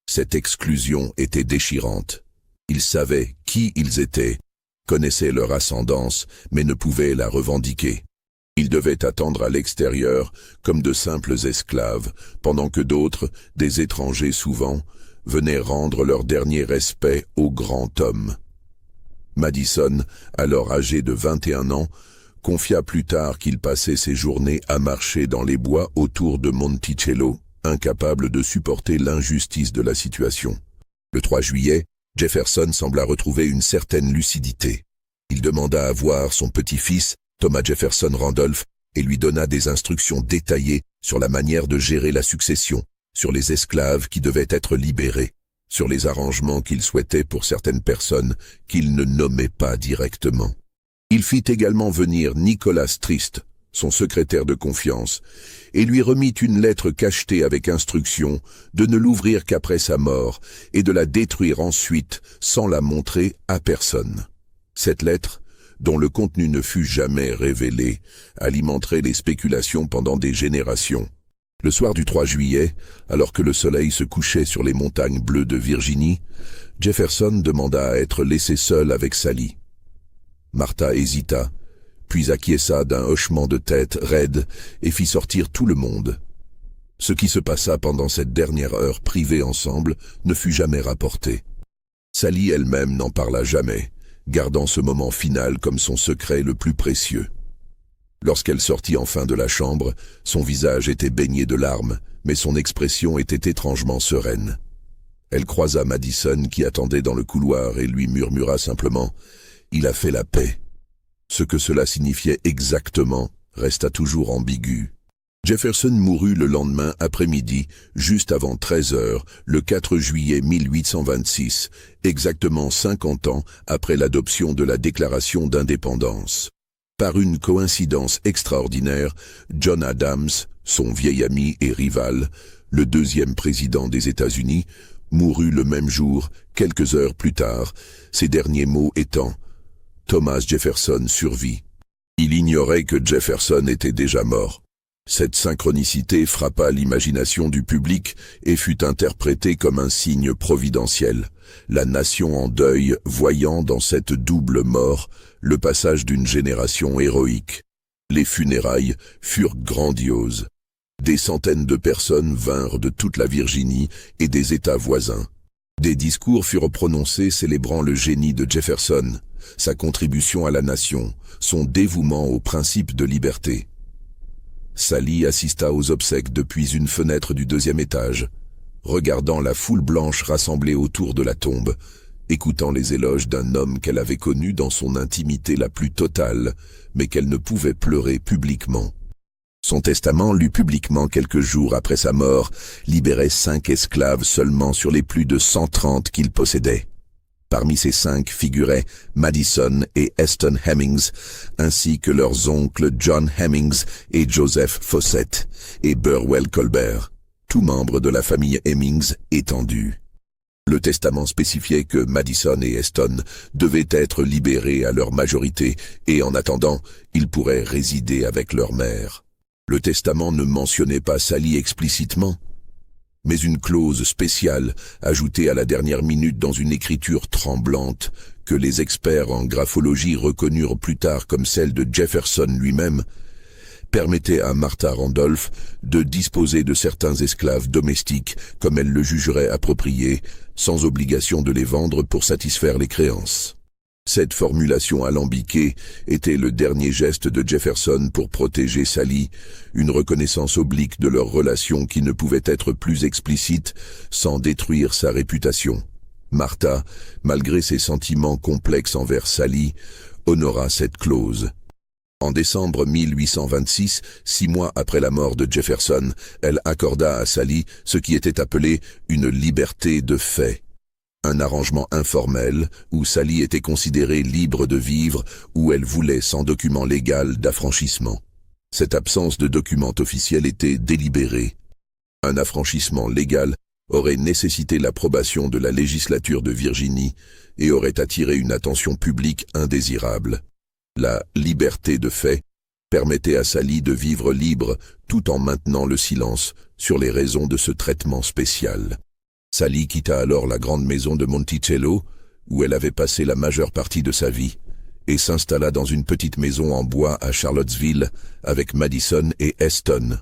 Cette exclusion était déchirante. Ils savaient qui ils étaient, connaissaient leur ascendance, mais ne pouvaient la revendiquer. Ils devaient attendre à l'extérieur comme de simples esclaves, pendant que d'autres, des étrangers souvent, venaient rendre leur dernier respect au grand homme. Madison, alors âgé de 21 ans, confia plus tard qu'il passait ses journées à marcher dans les bois autour de Monticello, incapable de supporter l'injustice de la situation. Le 3 juillet, Jefferson sembla retrouver une certaine lucidité. Il demanda à voir son petit-fils, Thomas Jefferson Randolph, et lui donna des instructions détaillées sur la manière de gérer la succession, sur les esclaves qui devaient être libérés, sur les arrangements qu'il souhaitait pour certaines personnes qu'il ne nommait pas directement. Il fit également venir Nicholas Trist, son secrétaire de confiance, et lui remit une lettre cachetée avec instruction de ne l'ouvrir qu'après sa mort et de la détruire ensuite sans la montrer à personne. Cette lettre dont le contenu ne fut jamais révélé, alimenterait les spéculations pendant des générations. Le soir du 3 juillet, alors que le soleil se couchait sur les montagnes bleues de Virginie, Jefferson demanda à être laissé seul avec Sally. Martha hésita, puis acquiesça d'un hochement de tête raide et fit sortir tout le monde. Ce qui se passa pendant cette dernière heure privée ensemble ne fut jamais rapporté. Sally elle-même n'en parla jamais, gardant ce moment final comme son secret le plus précieux. Lorsqu'elle sortit enfin de la chambre, son visage était baigné de larmes, mais son expression était étrangement sereine. Elle croisa Madison qui attendait dans le couloir et lui murmura simplement « Il a fait la paix ». Ce que cela signifiait exactement resta toujours ambigu. Jefferson mourut le lendemain après-midi, juste avant 13 heures, le 4 juillet 1826, exactement 50 ans après l'adoption de la Déclaration d'indépendance. Par une coïncidence extraordinaire, John Adams, son vieil ami et rival, le deuxième président des États-Unis, mourut le même jour, quelques heures plus tard, ses derniers mots étant « Thomas Jefferson survit ». Il ignorait que Jefferson était déjà mort. Cette synchronicité frappa l'imagination du public et fut interprétée comme un signe providentiel, la nation en deuil voyant dans cette double mort le passage d'une génération héroïque. Les funérailles furent grandioses. Des centaines de personnes vinrent de toute la Virginie et des États voisins. Des discours furent prononcés célébrant le génie de Jefferson, sa contribution à la nation, son dévouement aux principes de liberté. Sally assista aux obsèques depuis une fenêtre du 2e étage, regardant la foule blanche rassemblée autour de la tombe, écoutant les éloges d'un homme qu'elle avait connu dans son intimité la plus totale, mais qu'elle ne pouvait pleurer publiquement. Son testament, lu publiquement quelques jours après sa mort, libérait 5 esclaves seulement sur les plus de 130 qu'il possédait. Parmi ces 5 figuraient Madison et Eston Hemmings, ainsi que leurs oncles John Hemmings et Joseph Fawcett, et Burwell Colbert, tous membres de la famille Hemmings étendue. Le testament spécifiait que Madison et Eston devaient être libérés à leur majorité et en attendant, ils pourraient résider avec leur mère. Le testament ne mentionnait pas Sally explicitement, mais une clause spéciale, ajoutée à la dernière minute dans une écriture tremblante, que les experts en graphologie reconnurent plus tard comme celle de Jefferson lui-même, permettait à Martha Randolph de disposer de certains esclaves domestiques comme elle le jugerait approprié, sans obligation de les vendre pour satisfaire les créances. Cette formulation alambiquée était le dernier geste de Jefferson pour protéger Sally, une reconnaissance oblique de leur relation qui ne pouvait être plus explicite sans détruire sa réputation. Martha, malgré ses sentiments complexes envers Sally, honora cette clause. En décembre 1826, 6 mois après la mort de Jefferson, elle accorda à Sally ce qui était appelé une liberté de fait. Un arrangement informel où Sally était considérée libre de vivre où elle voulait sans document légal d'affranchissement. Cette absence de document officiel était délibérée. Un affranchissement légal aurait nécessité l'approbation de la législature de Virginie et aurait attiré une attention publique indésirable. La liberté de fait permettait à Sally de vivre libre tout en maintenant le silence sur les raisons de ce traitement spécial. Sally quitta alors la grande maison de Monticello, où elle avait passé la majeure partie de sa vie, et s'installa dans une petite maison en bois à Charlottesville avec Madison et Eston.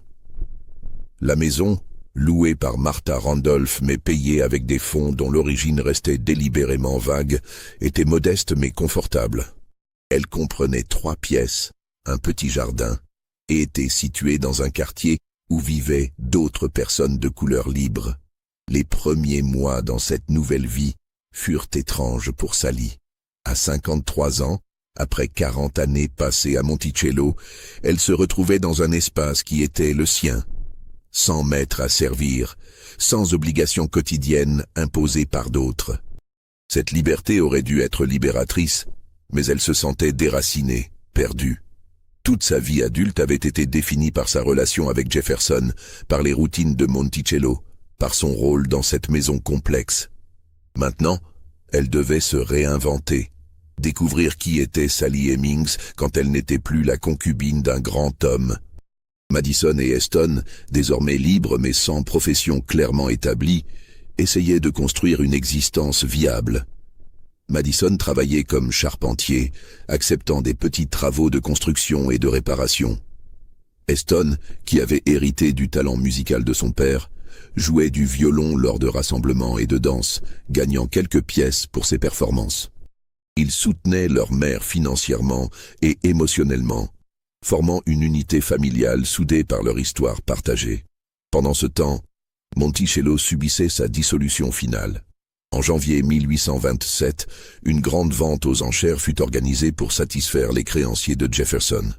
La maison, louée par Martha Randolph mais payée avec des fonds dont l'origine restait délibérément vague, était modeste mais confortable. Elle comprenait 3 pièces, un petit jardin, et était située dans un quartier où vivaient d'autres personnes de couleur libre. Les premiers mois dans cette nouvelle vie furent étranges pour Sally. À 53 ans, après 40 années passées à Monticello, elle se retrouvait dans un espace qui était le sien, sans maître à servir, sans obligation quotidienne imposée par d'autres. Cette liberté aurait dû être libératrice, mais elle se sentait déracinée, perdue. Toute sa vie adulte avait été définie par sa relation avec Jefferson, par les routines de Monticello, par son rôle dans cette maison complexe. Maintenant, elle devait se réinventer, Découvrir qui était Sally Hemings quand elle n'était plus la concubine d'un grand homme. Madison et Heston, désormais libres mais sans profession clairement établie, essayaient de construire une existence viable. Madison travaillait comme charpentier, acceptant des petits travaux de construction et de réparation. Heston, qui avait hérité du talent musical de son père, jouait du violon lors de rassemblements et de danses, gagnant quelques pièces pour ses performances. Ils soutenaient leur mère financièrement et émotionnellement, formant une unité familiale soudée par leur histoire partagée. Pendant ce temps, Monticello subissait sa dissolution finale. En janvier 1827, une grande vente aux enchères fut organisée pour satisfaire les créanciers de Jefferson.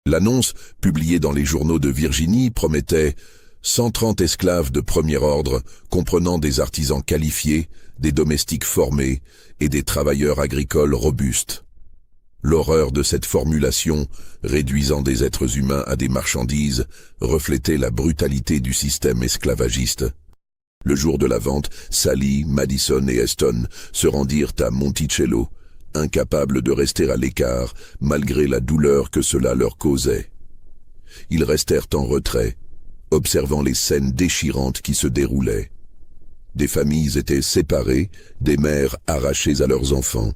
L'annonce, publiée dans les journaux de Virginie, promettait 130 esclaves de premier ordre, comprenant des artisans qualifiés, des domestiques formés et des travailleurs agricoles robustes. L'horreur de cette formulation, réduisant des êtres humains à des marchandises, reflétait la brutalité du système esclavagiste. Le jour de la vente, Sally, Madison et Heston se rendirent à Monticello, incapables de rester à l'écart, malgré la douleur que cela leur causait. Ils restèrent en retrait, observant les scènes déchirantes qui se déroulaient. Des familles étaient séparées, des mères arrachées à leurs enfants,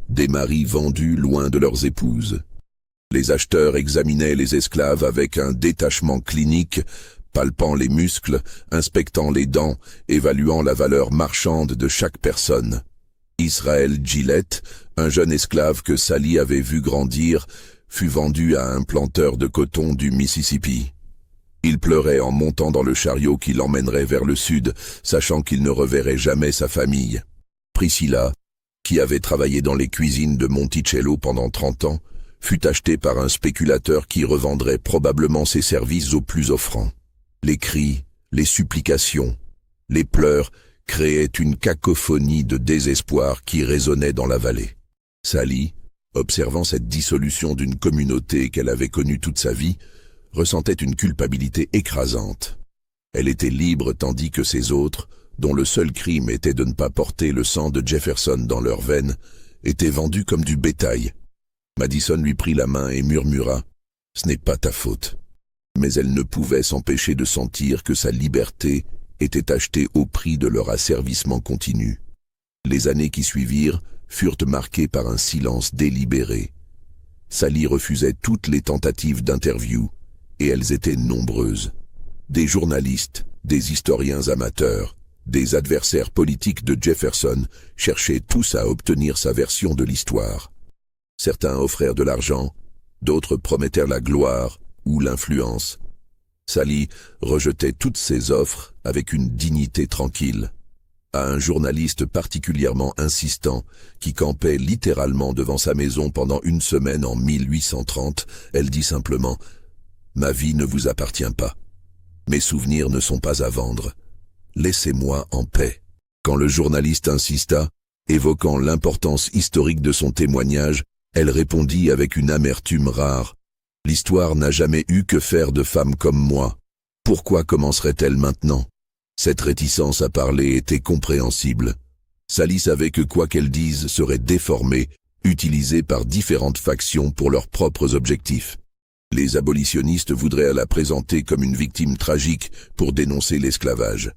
des maris vendus loin de leurs épouses. Les acheteurs examinaient les esclaves avec un détachement clinique, palpant les muscles, inspectant les dents, évaluant la valeur marchande de chaque personne. Israel Gillette, un jeune esclave que Sally avait vu grandir, fut vendu à un planteur de coton du Mississippi. Il pleurait en montant dans le chariot qui l'emmènerait vers le sud, sachant qu'il ne reverrait jamais sa famille. Priscilla, qui avait travaillé dans les cuisines de Monticello pendant 30 ans, fut achetée par un spéculateur qui revendrait probablement ses services aux plus offrants. Les cris, les supplications, les pleurs créaient une cacophonie de désespoir qui résonnait dans la vallée. Sally, observant cette dissolution d'une communauté qu'elle avait connue toute sa vie, ressentait une culpabilité écrasante. Elle était libre tandis que ces autres, dont le seul crime était de ne pas porter le sang de Jefferson dans leurs veines, étaient vendus comme du bétail. Madison lui prit la main et murmura « Ce n'est pas ta faute ». Mais elle ne pouvait s'empêcher de sentir que sa liberté était achetée au prix de leur asservissement continu. Les années qui suivirent furent marquées par un silence délibéré. Sally refusait toutes les tentatives d'interview, et elles étaient nombreuses. Des journalistes, des historiens amateurs, des adversaires politiques de Jefferson cherchaient tous à obtenir sa version de l'histoire. Certains offrèrent de l'argent, d'autres promettèrent la gloire ou l'influence. Sally rejetait toutes ces offres avec une dignité tranquille. À un journaliste particulièrement insistant, qui campait littéralement devant sa maison pendant une semaine en 1830, elle dit simplement « Ma vie ne vous appartient pas. Mes souvenirs ne sont pas à vendre. Laissez-moi en paix. » Quand le journaliste insista, évoquant l'importance historique de son témoignage, elle répondit avec une amertume rare. L'histoire n'a jamais eu que faire de femmes comme moi. Pourquoi commencerait-elle maintenant? Cette réticence à parler était compréhensible. Sally savait que quoi qu'elle dise serait déformé, utilisé par différentes factions pour leurs propres objectifs. Les abolitionnistes voudraient la présenter comme une victime tragique pour dénoncer l'esclavage.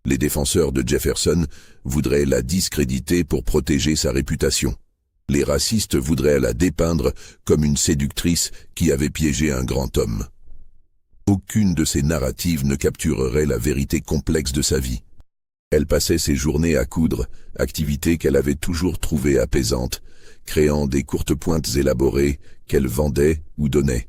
Les défenseurs de Jefferson voudraient la discréditer pour protéger sa réputation. Les racistes voudraient la dépeindre comme une séductrice qui avait piégé un grand homme. Aucune de ces narratives ne capturerait la vérité complexe de sa vie. Elle passait ses journées à coudre, activité qu'elle avait toujours trouvée apaisante, créant des courtes pointes élaborées qu'elle vendait ou donnait.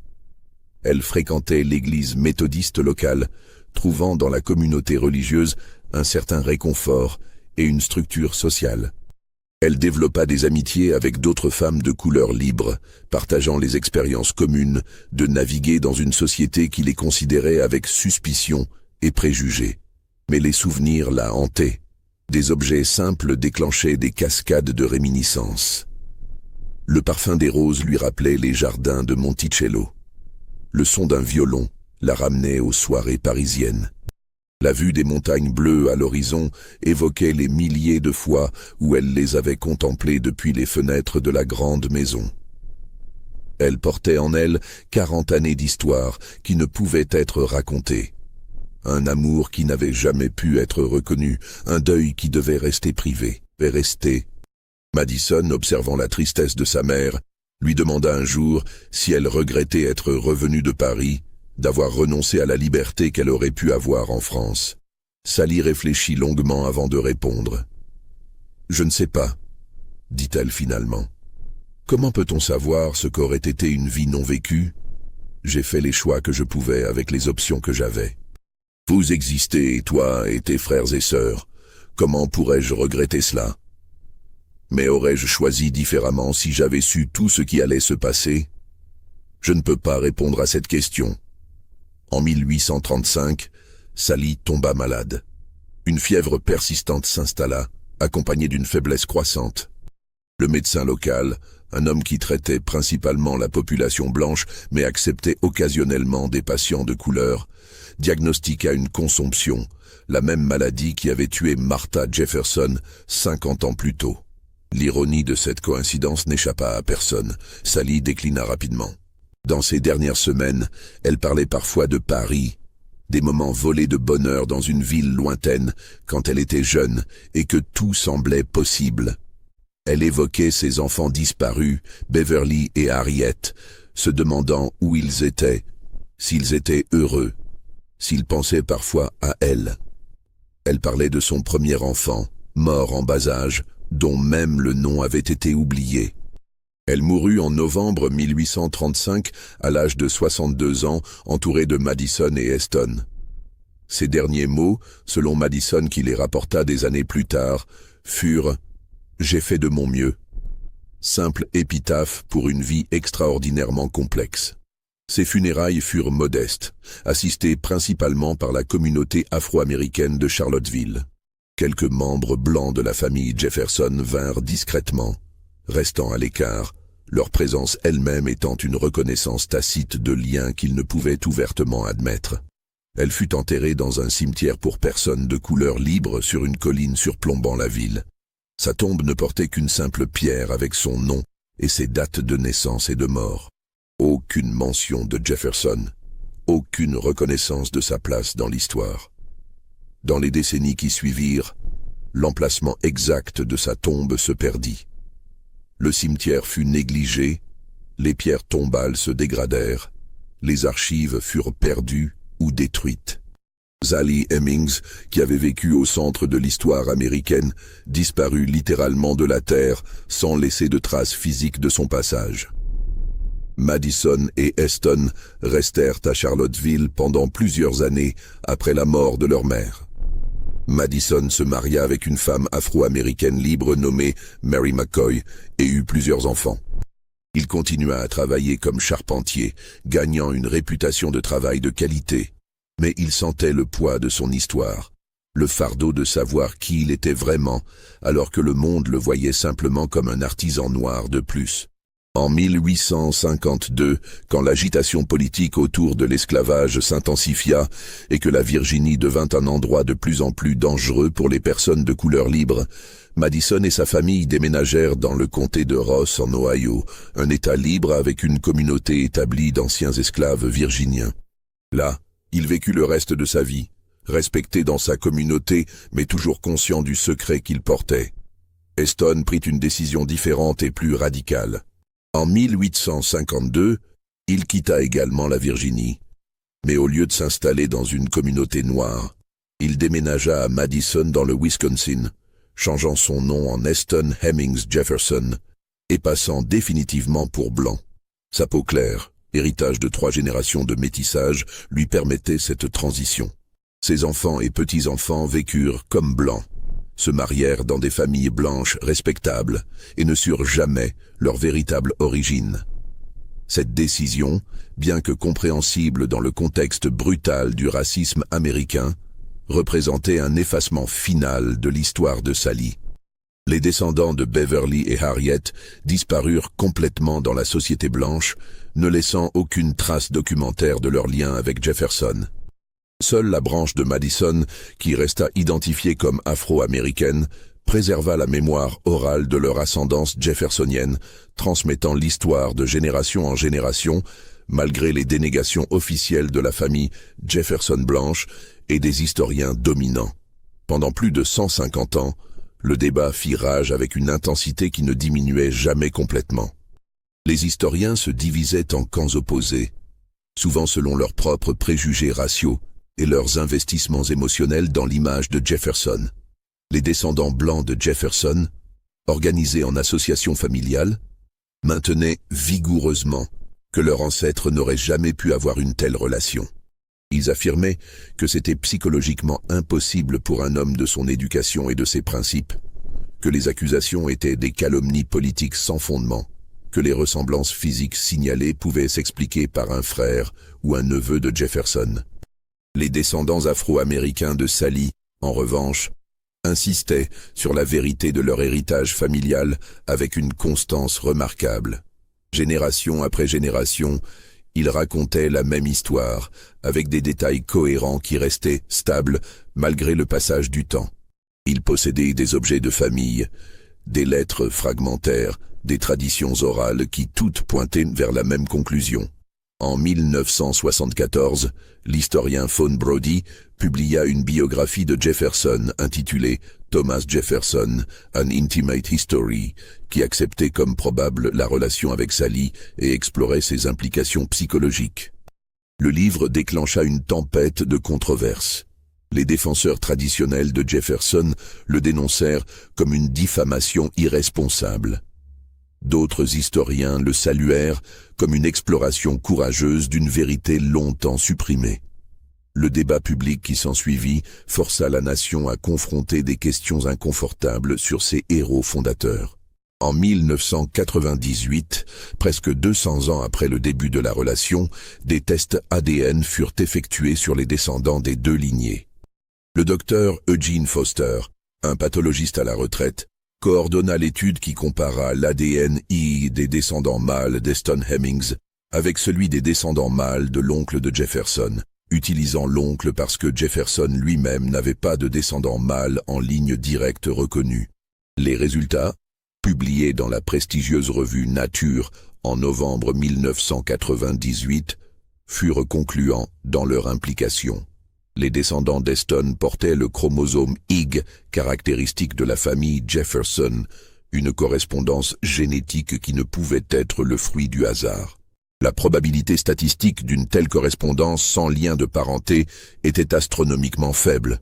Elle fréquentait l'église méthodiste locale, trouvant dans la communauté religieuse un certain réconfort et une structure sociale. Elle développa des amitiés avec d'autres femmes de couleur libre, partageant les expériences communes de naviguer dans une société qui les considérait avec suspicion et préjugés. Mais les souvenirs la hantaient. Des objets simples déclenchaient des cascades de réminiscences. Le parfum des roses lui rappelait les jardins de Monticello. Le son d'un violon la ramenait aux soirées parisiennes. La vue des montagnes bleues à l'horizon évoquait les milliers de fois où elle les avait contemplées depuis les fenêtres de la grande maison. Elle portait en elle 40 années d'histoire qui ne pouvaient être racontées. Un amour qui n'avait jamais pu être reconnu, un deuil qui devait rester privé, Madison, observant la tristesse de sa mère, lui demanda un jour si elle regrettait être revenue de Paris, d'avoir renoncé à la liberté qu'elle aurait pu avoir en France. Sally réfléchit longuement avant de répondre. « Je ne sais pas, » dit-elle finalement. « Comment peut-on savoir ce qu'aurait été une vie non vécue? J'ai fait les choix que je pouvais avec les options que j'avais. Vous existez, toi et tes frères et sœurs. Comment pourrais-je regretter cela? Mais aurais-je choisi différemment si j'avais su tout ce qui allait se passer? Je ne peux pas répondre à cette question. » En 1835, Sally tomba malade. Une fièvre persistante s'installa, accompagnée d'une faiblesse croissante. Le médecin local, un homme qui traitait principalement la population blanche mais acceptait occasionnellement des patients de couleur, diagnostiqua une consomption, la même maladie qui avait tué Martha Jefferson 50 ans plus tôt. L'ironie de cette coïncidence n'échappa à personne. Sally déclina rapidement. Dans ces dernières semaines, elle parlait parfois de Paris, des moments volés de bonheur dans une ville lointaine quand elle était jeune et que tout semblait possible. Elle évoquait ses enfants disparus, Beverly et Harriet, se demandant où ils étaient, s'ils étaient heureux, s'ils pensaient parfois à elle. Elle parlait de son premier enfant, mort en bas âge, dont même le nom avait été oublié. Elle mourut en novembre 1835 à l'âge de 62 ans, entourée de Madison et Eston. Ces derniers mots, selon Madison qui les rapporta des années plus tard, furent « J'ai fait de mon mieux ». Simple épitaphe pour une vie extraordinairement complexe. Ses funérailles furent modestes, assistées principalement par la communauté afro-américaine de Charlottesville. Quelques membres blancs de la famille Jefferson vinrent discrètement, restant à l'écart, leur présence elle-même étant une reconnaissance tacite de liens qu'ils ne pouvaient ouvertement admettre. Elle fut enterrée dans un cimetière pour personnes de couleur libre sur une colline surplombant la ville. Sa tombe ne portait qu'une simple pierre avec son nom et ses dates de naissance et de mort. Aucune mention de Jefferson, aucune reconnaissance de sa place dans l'histoire. Dans les décennies qui suivirent, l'emplacement exact de sa tombe se perdit. Le cimetière fut négligé, les pierres tombales se dégradèrent, les archives furent perdues ou détruites. Sally Hemings, qui avait vécu au centre de l'histoire américaine, disparut littéralement de la terre sans laisser de traces physiques de son passage. Madison et Eston restèrent à Charlottesville pendant plusieurs années après la mort de leur mère. Madison se maria avec une femme afro-américaine libre nommée Mary McCoy et eut plusieurs enfants. Il continua à travailler comme charpentier, gagnant une réputation de travail de qualité. Mais il sentait le poids de son histoire, le fardeau de savoir qui il était vraiment, alors que le monde le voyait simplement comme un artisan noir de plus. En 1852, quand l'agitation politique autour de l'esclavage s'intensifia et que la Virginie devint un endroit de plus en plus dangereux pour les personnes de couleur libre, Madison et sa famille déménagèrent dans le comté de Ross en Ohio, un État libre avec une communauté établie d'anciens esclaves virginiens. Là, il vécut le reste de sa vie, respecté dans sa communauté mais toujours conscient du secret qu'il portait. Eston prit une décision différente et plus radicale. En 1852, il quitta également la Virginie, mais au lieu de s'installer dans une communauté noire, il déménagea à Madison dans le Wisconsin, changeant son nom en Eston Hemings Jefferson et passant définitivement pour blanc. Sa peau claire, héritage de 3 générations de métissage, lui permettait cette transition. Ses enfants et petits-enfants vécurent comme blancs, se marièrent dans des familles blanches respectables et ne surent jamais leur véritable origine. Cette décision, bien que compréhensible dans le contexte brutal du racisme américain, représentait un effacement final de l'histoire de Sally. Les descendants de Beverly et Harriet disparurent complètement dans la société blanche, ne laissant aucune trace documentaire de leur lien avec Jefferson. Seule la branche de Madison, qui resta identifiée comme afro-américaine, préserva la mémoire orale de leur ascendance jeffersonienne, transmettant l'histoire de génération en génération, malgré les dénégations officielles de la famille Jefferson blanche et des historiens dominants. Pendant plus de 150 ans, le débat fit rage avec une intensité qui ne diminuait jamais complètement. Les historiens se divisaient en camps opposés, souvent selon leurs propres préjugés raciaux et leurs investissements émotionnels dans l'image de Jefferson. Les descendants blancs de Jefferson, organisés en associations familiales, maintenaient vigoureusement que leur ancêtre n'aurait jamais pu avoir une telle relation. Ils affirmaient que c'était psychologiquement impossible pour un homme de son éducation et de ses principes, que les accusations étaient des calomnies politiques sans fondement, que les ressemblances physiques signalées pouvaient s'expliquer par un frère ou un neveu de Jefferson. Les descendants afro-américains de Sally, en revanche, insistaient sur la vérité de leur héritage familial avec une constance remarquable. Génération après génération, ils racontaient la même histoire, avec des détails cohérents qui restaient stables malgré le passage du temps. Ils possédaient des objets de famille, des lettres fragmentaires, des traditions orales qui toutes pointaient vers la même conclusion. En 1974, l'historien Fawn Brody publia une biographie de Jefferson intitulée Thomas Jefferson, An Intimate History, qui acceptait comme probable la relation avec Sally et explorait ses implications psychologiques. Le livre déclencha une tempête de controverses. Les défenseurs traditionnels de Jefferson le dénoncèrent comme une diffamation irresponsable. D'autres historiens le saluèrent comme une exploration courageuse d'une vérité longtemps supprimée. Le débat public qui s'ensuivit força la nation à confronter des questions inconfortables sur ses héros fondateurs. En 1998, presque 200 ans après le début de la relation, des tests ADN furent effectués sur les descendants des deux lignées. Le docteur Eugene Foster, un pathologiste à la retraite, coordonna l'étude qui compara l'ADN des descendants mâles d'Eston Hemmings avec celui des descendants mâles de l'oncle de Jefferson, utilisant l'oncle parce que Jefferson lui-même n'avait pas de descendants mâles en ligne directe reconnue. Les résultats, publiés dans la prestigieuse revue Nature en novembre 1998, furent concluants dans leur implication. Les descendants d'Eston portaient le chromosome YG, caractéristique de la famille Jefferson, une correspondance génétique qui ne pouvait être le fruit du hasard. La probabilité statistique d'une telle correspondance sans lien de parenté était astronomiquement faible.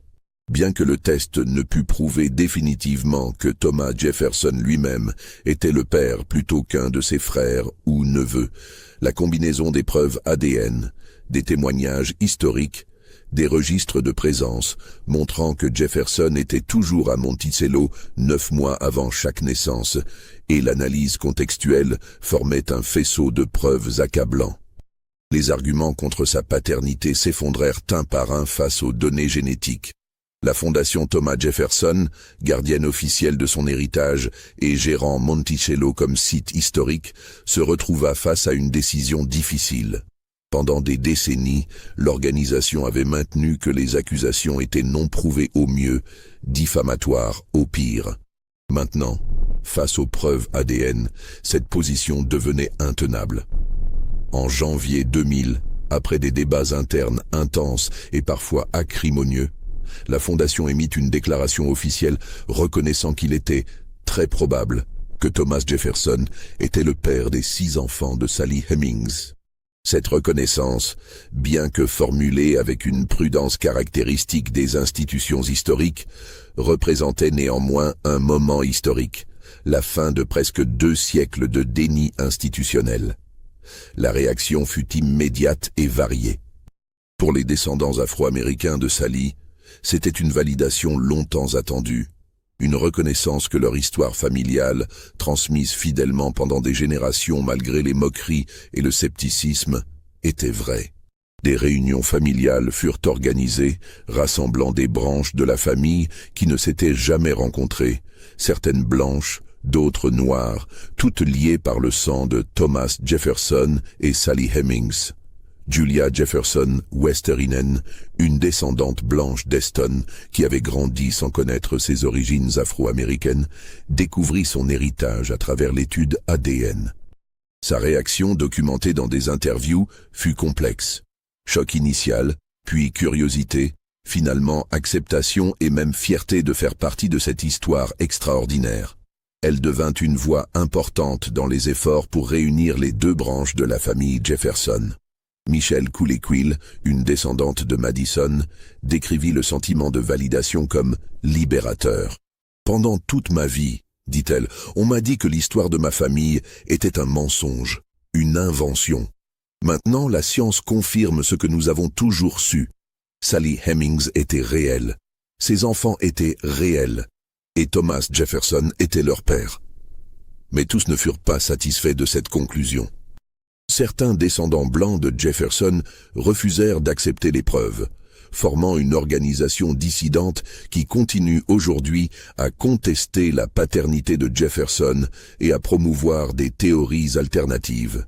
Bien que le test ne pût prouver définitivement que Thomas Jefferson lui-même était le père plutôt qu'un de ses frères ou neveux, la combinaison des preuves ADN, des témoignages historiques, des registres de présence montrant que Jefferson était toujours à Monticello 9 mois avant chaque naissance, et l'analyse contextuelle formait un faisceau de preuves accablant. Les arguments contre sa paternité s'effondrèrent un par un face aux données génétiques. La Fondation Thomas Jefferson, gardienne officielle de son héritage et gérant Monticello comme site historique, se retrouva face à une décision difficile. Pendant des décennies, l'organisation avait maintenu que les accusations étaient non prouvées au mieux, diffamatoires au pire. Maintenant, face aux preuves ADN, cette position devenait intenable. En janvier 2000, après des débats internes intenses et parfois acrimonieux, la Fondation émit une déclaration officielle reconnaissant qu'il était très probable que Thomas Jefferson était le père des 6 enfants de Sally Hemings. Cette reconnaissance, bien que formulée avec une prudence caractéristique des institutions historiques, représentait néanmoins un moment historique, la fin de presque 2 siècles de déni institutionnel. La réaction fut immédiate et variée. Pour les descendants afro-américains de Sally, c'était une validation longtemps attendue, une reconnaissance que leur histoire familiale, transmise fidèlement pendant des générations malgré les moqueries et le scepticisme, était vraie. Des réunions familiales furent organisées, rassemblant des branches de la famille qui ne s'étaient jamais rencontrées, certaines blanches, d'autres noires, toutes liées par le sang de Thomas Jefferson et Sally Hemings. Julia Jefferson Westerinen, une descendante blanche d'Eston qui avait grandi sans connaître ses origines afro-américaines, découvrit son héritage à travers l'étude ADN. Sa réaction, documentée dans des interviews, fut complexe. Choc initial, puis curiosité, finalement acceptation et même fierté de faire partie de cette histoire extraordinaire. Elle devint une voix importante dans les efforts pour réunir les deux branches de la famille Jefferson. Michelle Cooley-Quill, une descendante de Madison, décrivit le sentiment de validation comme libérateur. « Pendant toute ma vie, dit-elle, on m'a dit que l'histoire de ma famille était un mensonge, une invention. Maintenant, la science confirme ce que nous avons toujours su. Sally Hemings était réelle, ses enfants étaient réels, et Thomas Jefferson était leur père. » Mais tous ne furent pas satisfaits de cette conclusion. Certains descendants blancs de Jefferson refusèrent d'accepter les preuves, formant une organisation dissidente qui continue aujourd'hui à contester la paternité de Jefferson et à promouvoir des théories alternatives.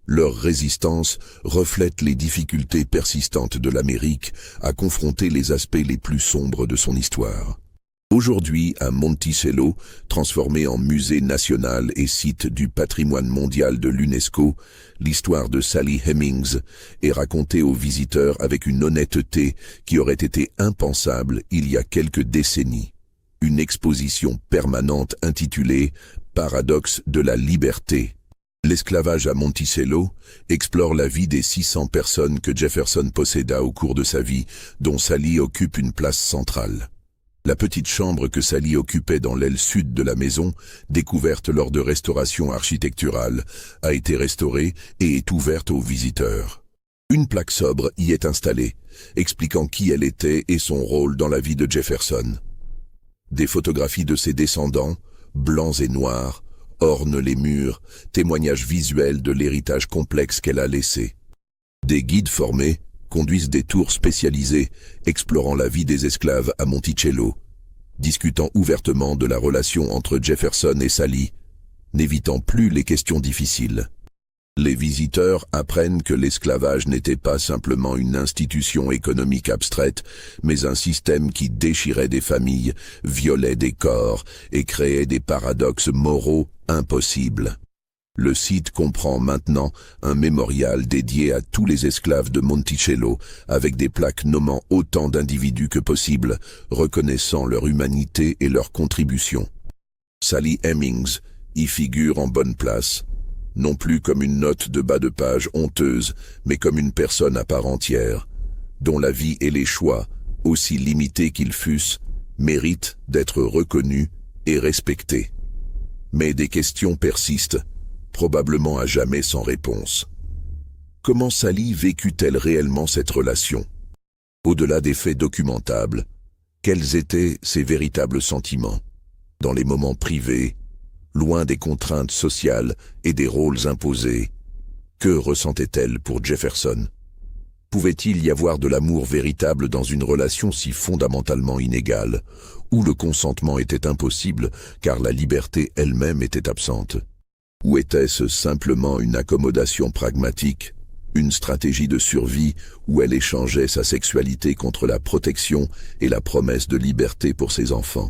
Leur résistance reflète les difficultés persistantes de l'Amérique à confronter les aspects les plus sombres de son histoire. Aujourd'hui, à Monticello, transformé en musée national et site du patrimoine mondial de l'UNESCO, l'histoire de Sally Hemings est racontée aux visiteurs avec une honnêteté qui aurait été impensable il y a quelques décennies. Une exposition permanente intitulée « Paradoxe de la liberté ». L'esclavage à Monticello explore la vie des 600 personnes que Jefferson posséda au cours de sa vie, dont Sally occupe une place centrale. La petite chambre que Sally occupait dans l'aile sud de la maison, découverte lors de restaurations architecturales, a été restaurée et est ouverte aux visiteurs. Une plaque sobre y est installée, expliquant qui elle était et son rôle dans la vie de Jefferson. Des photographies de ses descendants, blancs et noirs, ornent les murs, témoignages visuels de l'héritage complexe qu'elle a laissé. Des guides formés conduisent des tours spécialisés explorant la vie des esclaves à Monticello, discutant ouvertement de la relation entre Jefferson et Sally, n'évitant plus les questions difficiles. Les visiteurs apprennent que l'esclavage n'était pas simplement une institution économique abstraite, mais un système qui déchirait des familles, violait des corps et créait des paradoxes moraux impossibles. Le site comprend maintenant un mémorial dédié à tous les esclaves de Monticello, avec des plaques nommant autant d'individus que possible, reconnaissant leur humanité et leur contribution. Sally Hemings y figure en bonne place, non plus comme une note de bas de page honteuse, mais comme une personne à part entière, dont la vie et les choix, aussi limités qu'ils fussent, méritent d'être reconnus et respectés. Mais des questions persistent, probablement à jamais sans réponse. Comment Sally vécut-elle réellement cette relation? Au-delà des faits documentables, quels étaient ses véritables sentiments? Dans les moments privés, loin des contraintes sociales et des rôles imposés, que ressentait-elle pour Jefferson? Pouvait-il y avoir de l'amour véritable dans une relation si fondamentalement inégale, où le consentement était impossible car la liberté elle-même était absente? Ou était-ce simplement une accommodation pragmatique, une stratégie de survie où elle échangeait sa sexualité contre la protection et la promesse de liberté pour ses enfants?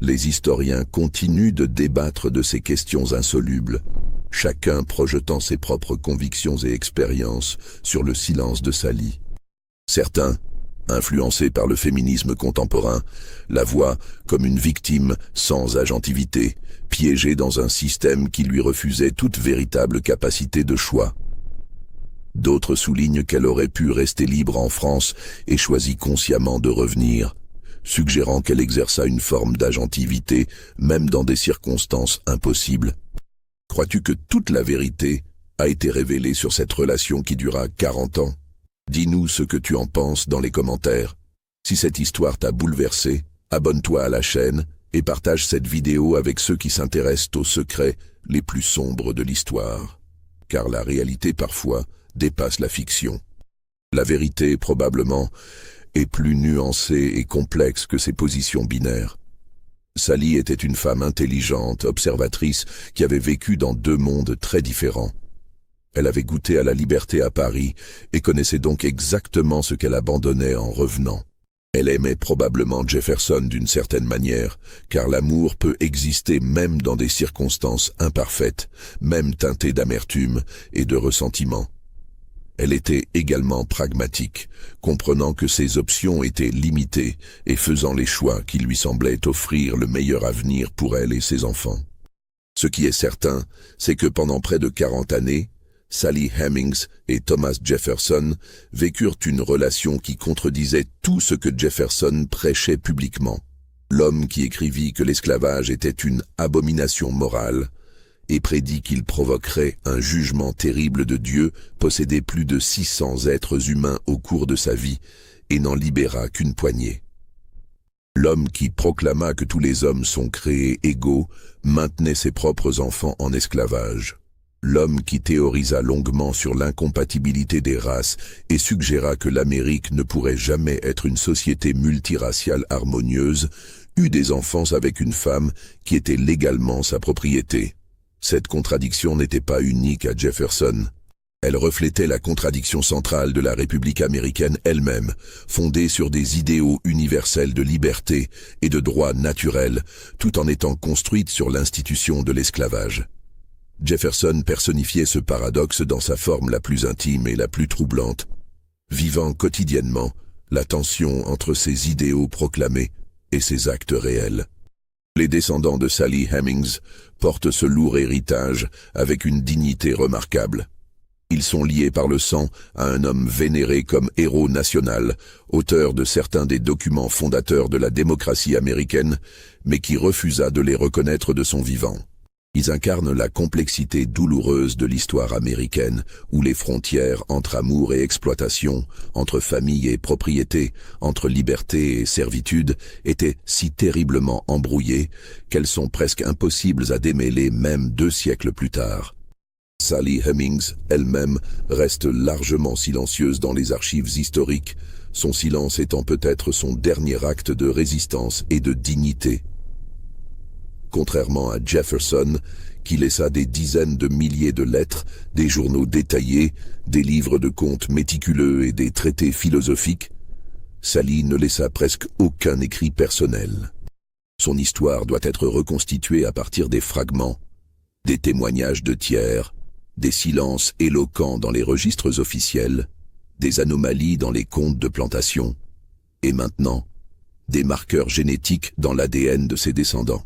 Les historiens continuent de débattre de ces questions insolubles, chacun projetant ses propres convictions et expériences sur le silence de Sally. Certains, influencés par le féminisme contemporain, la voient comme une victime sans agentivité, piégée dans un système qui lui refusait toute véritable capacité de choix. D'autres soulignent qu'elle aurait pu rester libre en France et choisit consciemment de revenir, suggérant qu'elle exerça une forme d'agentivité, même dans des circonstances impossibles. Crois-tu que toute la vérité a été révélée sur cette relation qui dura 40 ans? Dis-nous ce que tu en penses dans les commentaires. Si cette histoire t'a bouleversé, abonne-toi à la chaîne et partage cette vidéo avec ceux qui s'intéressent aux secrets les plus sombres de l'histoire. Car la réalité parfois dépasse la fiction. La vérité, probablement, est plus nuancée et complexe que ses positions binaires. Sally était une femme intelligente, observatrice, qui avait vécu dans deux mondes très différents. Elle avait goûté à la liberté à Paris et connaissait donc exactement ce qu'elle abandonnait en revenant. Elle aimait probablement Jefferson d'une certaine manière, car l'amour peut exister même dans des circonstances imparfaites, même teintées d'amertume et de ressentiment. Elle était également pragmatique, comprenant que ses options étaient limitées et faisant les choix qui lui semblaient offrir le meilleur avenir pour elle et ses enfants. Ce qui est certain, c'est que pendant près de 40 années, Sally Hemings et Thomas Jefferson vécurent une relation qui contredisait tout ce que Jefferson prêchait publiquement. L'homme qui écrivit que l'esclavage était une abomination morale et prédit qu'il provoquerait un jugement terrible de Dieu possédait plus de 600 êtres humains au cours de sa vie et n'en libéra qu'une poignée. L'homme qui proclama que tous les hommes sont créés égaux maintenait ses propres enfants en esclavage. L'homme qui théorisa longuement sur l'incompatibilité des races et suggéra que l'Amérique ne pourrait jamais être une société multiraciale harmonieuse, eut des enfants avec une femme qui était légalement sa propriété. Cette contradiction n'était pas unique à Jefferson. Elle reflétait la contradiction centrale de la République américaine elle-même, fondée sur des idéaux universels de liberté et de droits naturels, tout en étant construite sur l'institution de l'esclavage. Jefferson personnifiait ce paradoxe dans sa forme la plus intime et la plus troublante, vivant quotidiennement la tension entre ses idéaux proclamés et ses actes réels. Les descendants de Sally Hemings portent ce lourd héritage avec une dignité remarquable. Ils sont liés par le sang à un homme vénéré comme héros national, auteur de certains des documents fondateurs de la démocratie américaine, mais qui refusa de les reconnaître de son vivant. Ils incarnent la complexité douloureuse de l'histoire américaine, où les frontières entre amour et exploitation, entre famille et propriété, entre liberté et servitude, étaient si terriblement embrouillées qu'elles sont presque impossibles à démêler même 2 siècles plus tard. Sally Hemings, elle-même, reste largement silencieuse dans les archives historiques, son silence étant peut-être son dernier acte de résistance et de dignité. Contrairement à Jefferson, qui laissa des dizaines de milliers de lettres, des journaux détaillés, des livres de comptes méticuleux et des traités philosophiques, Sally ne laissa presque aucun écrit personnel. Son histoire doit être reconstituée à partir des fragments, des témoignages de tiers, des silences éloquents dans les registres officiels, des anomalies dans les comptes de plantation, et maintenant, des marqueurs génétiques dans l'ADN de ses descendants.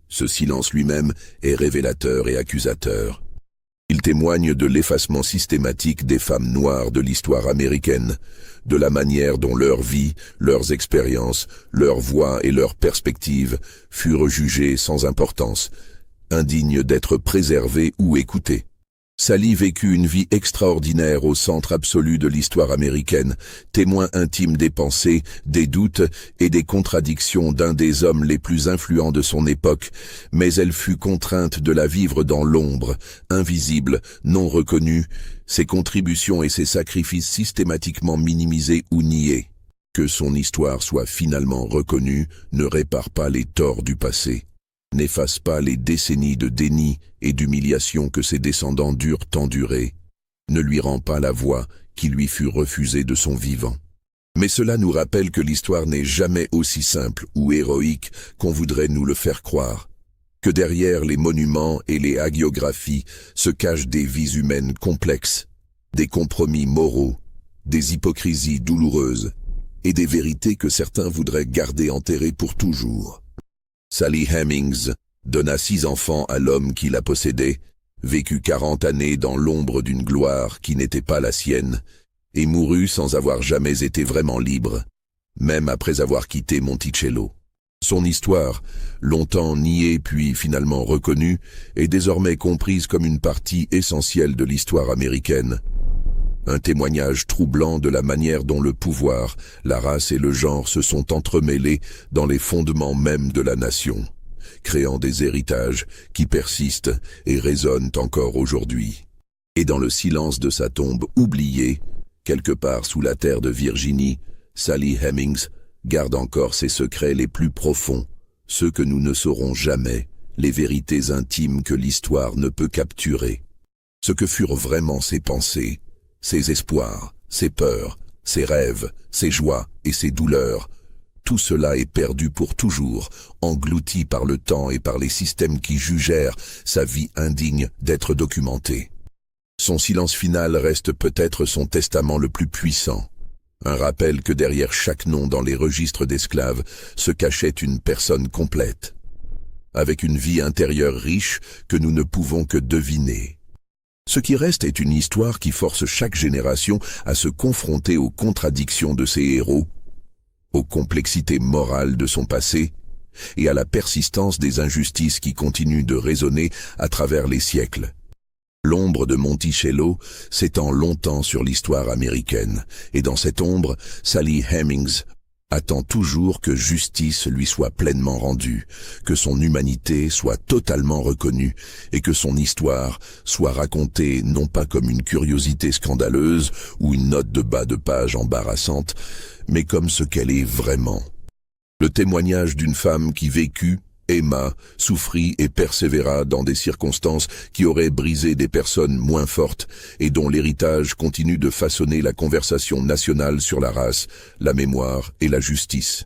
Ce silence lui-même est révélateur et accusateur. Il témoigne de l'effacement systématique des femmes noires de l'histoire américaine, de la manière dont leur vie, leurs expériences, leurs voix et leurs perspectives furent jugées sans importance, indignes d'être préservées ou écoutées. Sally vécut une vie extraordinaire au centre absolu de l'histoire américaine, témoin intime des pensées, des doutes et des contradictions d'un des hommes les plus influents de son époque, mais elle fut contrainte de la vivre dans l'ombre, invisible, non reconnue, ses contributions et ses sacrifices systématiquement minimisés ou niés. Que son histoire soit finalement reconnue ne répare pas les torts du passé, n'efface pas les décennies de déni et d'humiliation que ses descendants durent endurer, ne lui rend pas la voix qui lui fut refusée de son vivant. Mais cela nous rappelle que l'histoire n'est jamais aussi simple ou héroïque qu'on voudrait nous le faire croire, que derrière les monuments et les hagiographies se cachent des vies humaines complexes, des compromis moraux, des hypocrisies douloureuses et des vérités que certains voudraient garder enterrées pour toujours. Sally Hemings donna 6 enfants à l'homme qui la possédait, vécut 40 années dans l'ombre d'une gloire qui n'était pas la sienne, et mourut sans avoir jamais été vraiment libre, même après avoir quitté Monticello. Son histoire, longtemps niée puis finalement reconnue, est désormais comprise comme une partie essentielle de l'histoire américaine. Un témoignage troublant de la manière dont le pouvoir, la race et le genre se sont entremêlés dans les fondements mêmes de la nation, créant des héritages qui persistent et résonnent encore aujourd'hui. Et dans le silence de sa tombe oubliée, quelque part sous la terre de Virginie, Sally Hemings garde encore ses secrets les plus profonds, ceux que nous ne saurons jamais, les vérités intimes que l'histoire ne peut capturer. Ce que furent vraiment ses pensées, ses espoirs, ses peurs, ses rêves, ses joies et ses douleurs, tout cela est perdu pour toujours, englouti par le temps et par les systèmes qui jugèrent sa vie indigne d'être documentée. Son silence final reste peut-être son testament le plus puissant. Un rappel que derrière chaque nom dans les registres d'esclaves se cachait une personne complète, avec une vie intérieure riche que nous ne pouvons que deviner. Ce qui reste est une histoire qui force chaque génération à se confronter aux contradictions de ses héros, aux complexités morales de son passé et à la persistance des injustices qui continuent de résonner à travers les siècles. L'ombre de Monticello s'étend longtemps sur l'histoire américaine, et dans cette ombre, Sally Hemings attend toujours que justice lui soit pleinement rendue, que son humanité soit totalement reconnue et que son histoire soit racontée non pas comme une curiosité scandaleuse ou une note de bas de page embarrassante, mais comme ce qu'elle est vraiment. Le témoignage d'une femme qui vécut, aima, souffrit et persévéra dans des circonstances qui auraient brisé des personnes moins fortes et dont l'héritage continue de façonner la conversation nationale sur la race, la mémoire et la justice.